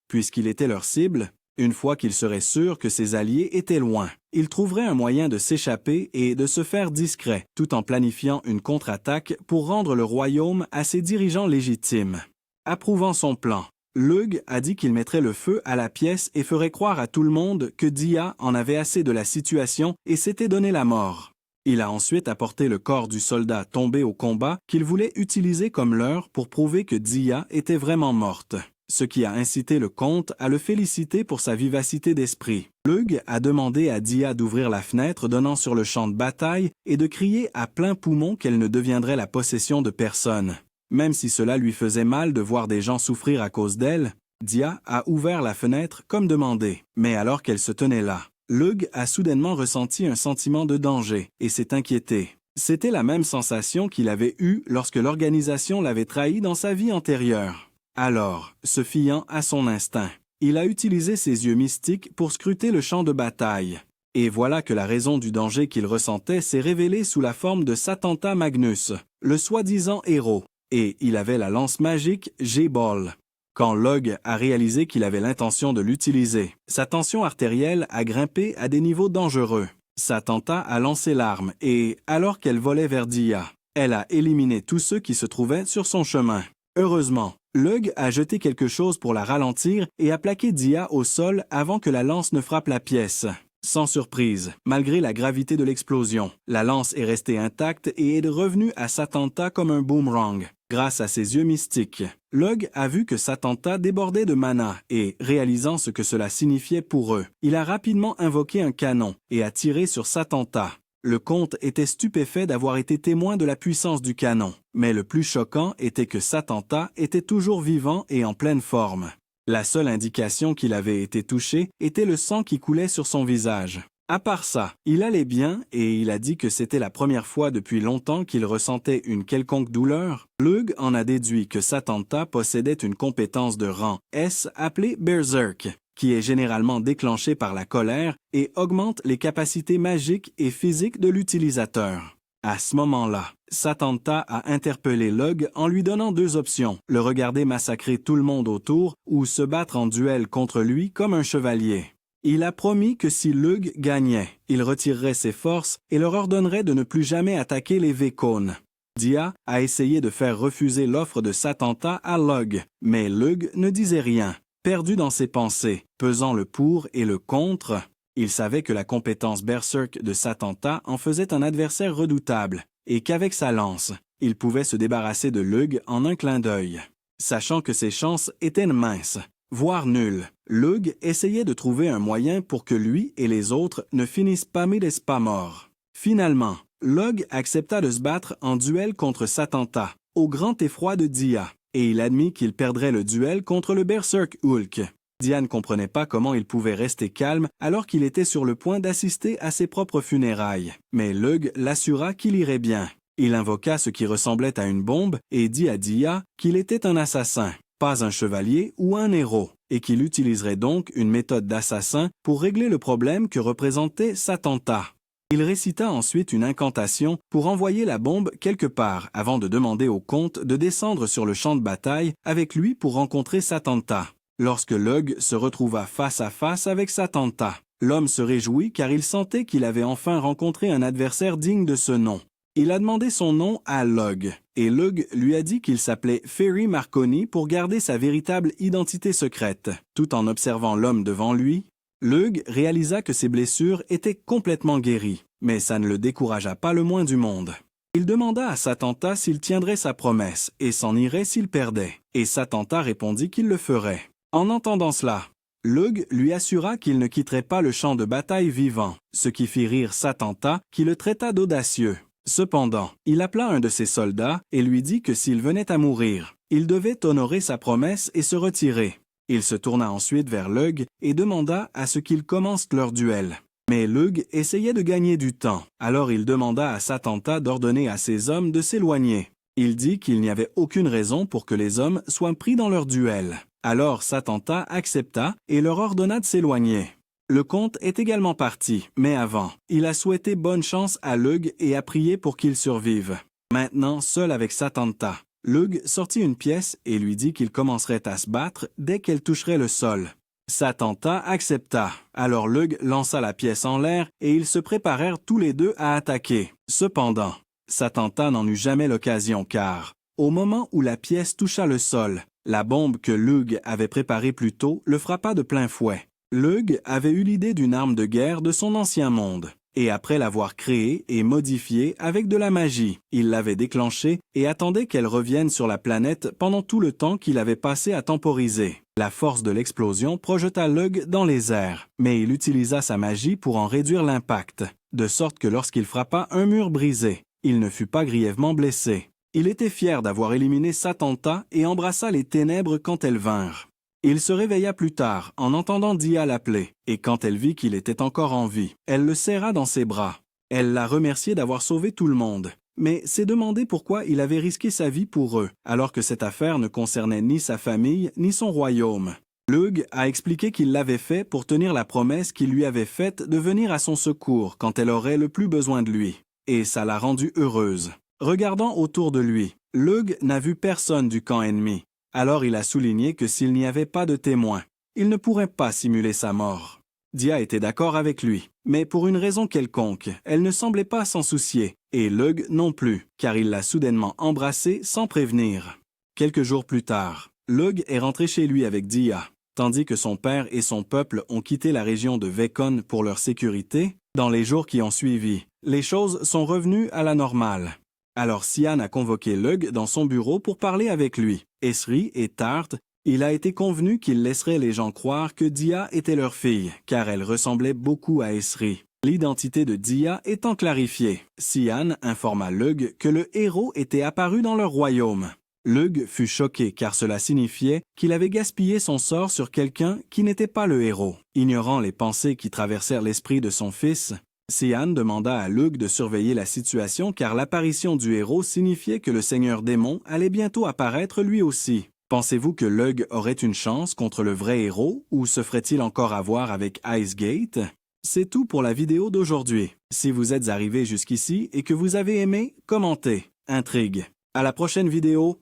Puisqu'il était leur cible, une fois qu'il serait sûr que ses alliés étaient loin, il trouverait un moyen de s'échapper et de se faire discret, tout en planifiant une contre-attaque pour rendre le royaume à ses dirigeants légitimes. Approuvant son plan, Lug a dit qu'il mettrait le feu à la pièce et ferait croire à tout le monde que Dia en avait assez de la situation et s'était donné la mort. Il a ensuite apporté le corps du soldat tombé au combat qu'il voulait utiliser comme leurre pour prouver que Dia était vraiment morte, ce qui a incité le comte à le féliciter pour sa vivacité d'esprit. Lug a demandé à Dia d'ouvrir la fenêtre donnant sur le champ de bataille et de crier à plein poumon qu'elle ne deviendrait la possession de personne. Même si cela lui faisait mal de voir des gens souffrir à cause d'elle, Dia a ouvert la fenêtre comme demandé. Mais alors qu'elle se tenait là, Lug a soudainement ressenti un sentiment de danger et s'est inquiété. C'était la même sensation qu'il avait eue lorsque l'organisation l'avait trahi dans sa vie antérieure. Alors, se fiant à son instinct, il a utilisé ses yeux mystiques pour scruter le champ de bataille. Et voilà que la raison du danger qu'il ressentait s'est révélée sous la forme de Satanta Magnus, le soi-disant héros. Et il avait la lance magique G-Ball. Quand Lug a réalisé qu'il avait l'intention de l'utiliser, sa tension artérielle a grimpé à des niveaux dangereux. Satanta a lancé l'arme et, alors qu'elle volait vers Dia, elle a éliminé tous ceux qui se trouvaient sur son chemin. Heureusement, Lug a jeté quelque chose pour la ralentir et a plaqué Dia au sol avant que la lance ne frappe la pièce. Sans surprise, malgré la gravité de l'explosion, la lance est restée intacte et est revenue à Satanta comme un boomerang. Grâce à ses yeux mystiques, Lug a vu que Satanta débordait de mana et, réalisant ce que cela signifiait pour eux, il a rapidement invoqué un canon et a tiré sur Satanta. Le comte était stupéfait d'avoir été témoin de la puissance du canon, mais le plus choquant était que Satanta était toujours vivant et en pleine forme. La seule indication qu'il avait été touché était le sang qui coulait sur son visage. À part ça, il allait bien et il a dit que c'était la première fois depuis longtemps qu'il ressentait une quelconque douleur. Lug en a déduit que Satanta possédait une compétence de rang S appelée Berserk, qui est généralement déclenchée par la colère et augmente les capacités magiques et physiques de l'utilisateur. À ce moment-là, Satanta a interpellé Lug en lui donnant deux options, le regarder massacrer tout le monde autour ou se battre en duel contre lui comme un chevalier. Il a promis que si Lug gagnait, il retirerait ses forces et leur ordonnerait de ne plus jamais attaquer les Vécones. Dia a essayé de faire refuser l'offre de Satanta à Lug, mais Lug ne disait rien. Perdu dans ses pensées, pesant le pour et le contre, il savait que la compétence Berserk de Satanta en faisait un adversaire redoutable, et qu'avec sa lance, il pouvait se débarrasser de Lug en un clin d'œil. Sachant que ses chances étaient minces, voire nulles, Lug essayait de trouver un moyen pour que lui et les autres ne finissent pas morts. Finalement, Lug accepta de se battre en duel contre Satanta, au grand effroi de Dia, et il admit qu'il perdrait le duel contre le Berserk Hulk. Dia ne comprenait pas comment il pouvait rester calme alors qu'il était sur le point d'assister à ses propres funérailles. Mais Lug l'assura qu'il irait bien. Il invoqua ce qui ressemblait à une bombe et dit à Dia qu'il était un assassin, pas un chevalier ou un héros, et qu'il utiliserait donc une méthode d'assassin pour régler le problème que représentait Satanta. Il récita ensuite une incantation pour envoyer la bombe quelque part avant de demander au comte de descendre sur le champ de bataille avec lui pour rencontrer Satanta. Lorsque Lug se retrouva face à face avec Satanta, l'homme se réjouit car il sentait qu'il avait enfin rencontré un adversaire digne de ce nom. Il a demandé son nom à Lug, et Lug lui a dit qu'il s'appelait Ferry Marconi pour garder sa véritable identité secrète. Tout en observant l'homme devant lui, Lug réalisa que ses blessures étaient complètement guéries, mais ça ne le découragea pas le moins du monde. Il demanda à Satanta s'il tiendrait sa promesse et s'en irait s'il perdait, et Satanta répondit qu'il le ferait. En entendant cela, Lug lui assura qu'il ne quitterait pas le champ de bataille vivant, ce qui fit rire Satanta qui le traita d'audacieux. Cependant, il appela un de ses soldats et lui dit que s'il venait à mourir, il devait honorer sa promesse et se retirer. Il se tourna ensuite vers Lug et demanda à ce qu'ils commencent leur duel. Mais Lug essayait de gagner du temps, alors il demanda à Satanta d'ordonner à ses hommes de s'éloigner. Il dit qu'il n'y avait aucune raison pour que les hommes soient pris dans leur duel. Alors Satanta accepta et leur ordonna de s'éloigner. Le comte est également parti, mais avant, il a souhaité bonne chance à Lug et a prié pour qu'il survive. Maintenant, seul avec Satanta, Lug sortit une pièce et lui dit qu'il commencerait à se battre dès qu'elle toucherait le sol. Satanta accepta, alors Lug lança la pièce en l'air et ils se préparèrent tous les deux à attaquer. Cependant, Satanta n'en eut jamais l'occasion car, au moment où la pièce toucha le sol, la bombe que Lug avait préparée plus tôt le frappa de plein fouet. Lug avait eu l'idée d'une arme de guerre de son ancien monde, et après l'avoir créée et modifiée avec de la magie, il l'avait déclenchée et attendait qu'elle revienne sur la planète pendant tout le temps qu'il avait passé à temporiser. La force de l'explosion projeta Lug dans les airs, mais il utilisa sa magie pour en réduire l'impact, de sorte que lorsqu'il frappa un mur brisé, il ne fut pas grièvement blessé. Il était fier d'avoir éliminé Satanta et embrassa les ténèbres quand elles vinrent. Il se réveilla plus tard en entendant Dia l'appeler, et quand elle vit qu'il était encore en vie, elle le serra dans ses bras. Elle l'a remercié d'avoir sauvé tout le monde, mais s'est demandé pourquoi il avait risqué sa vie pour eux, alors que cette affaire ne concernait ni sa famille ni son royaume. Lug a expliqué qu'il l'avait fait pour tenir la promesse qu'il lui avait faite de venir à son secours quand elle aurait le plus besoin de lui, et ça l'a rendue heureuse. Regardant autour de lui, Lug n'a vu personne du camp ennemi. Alors il a souligné que s'il n'y avait pas de témoins, il ne pourrait pas simuler sa mort. Dia était d'accord avec lui, mais pour une raison quelconque, elle ne semblait pas s'en soucier, et Lug non plus, car il l'a soudainement embrassée sans prévenir. Quelques jours plus tard, Lug est rentré chez lui avec Dia, tandis que son père et son peuple ont quitté la région de Vekon pour leur sécurité. Dans les jours qui ont suivi, les choses sont revenues à la normale. Alors Sian a convoqué Lug dans son bureau pour parler avec lui. Esri et Tart, il a été convenu qu'ils laisseraient les gens croire que Dia était leur fille, car elle ressemblait beaucoup à Esri. L'identité de Dia étant clarifiée, Sian informa Lug que le héros était apparu dans leur royaume. Lug fut choqué car cela signifiait qu'il avait gaspillé son sort sur quelqu'un qui n'était pas le héros. Ignorant les pensées qui traversèrent l'esprit de son fils, Sian demanda à Lug de surveiller la situation car l'apparition du héros signifiait que le seigneur démon allait bientôt apparaître lui aussi. Pensez-vous que Lug aurait une chance contre le vrai héros ou se ferait-il encore avoir avec Icegate? C'est tout pour la vidéo d'aujourd'hui. Si vous êtes arrivé jusqu'ici et que vous avez aimé, commentez. Intrigue. À la prochaine vidéo.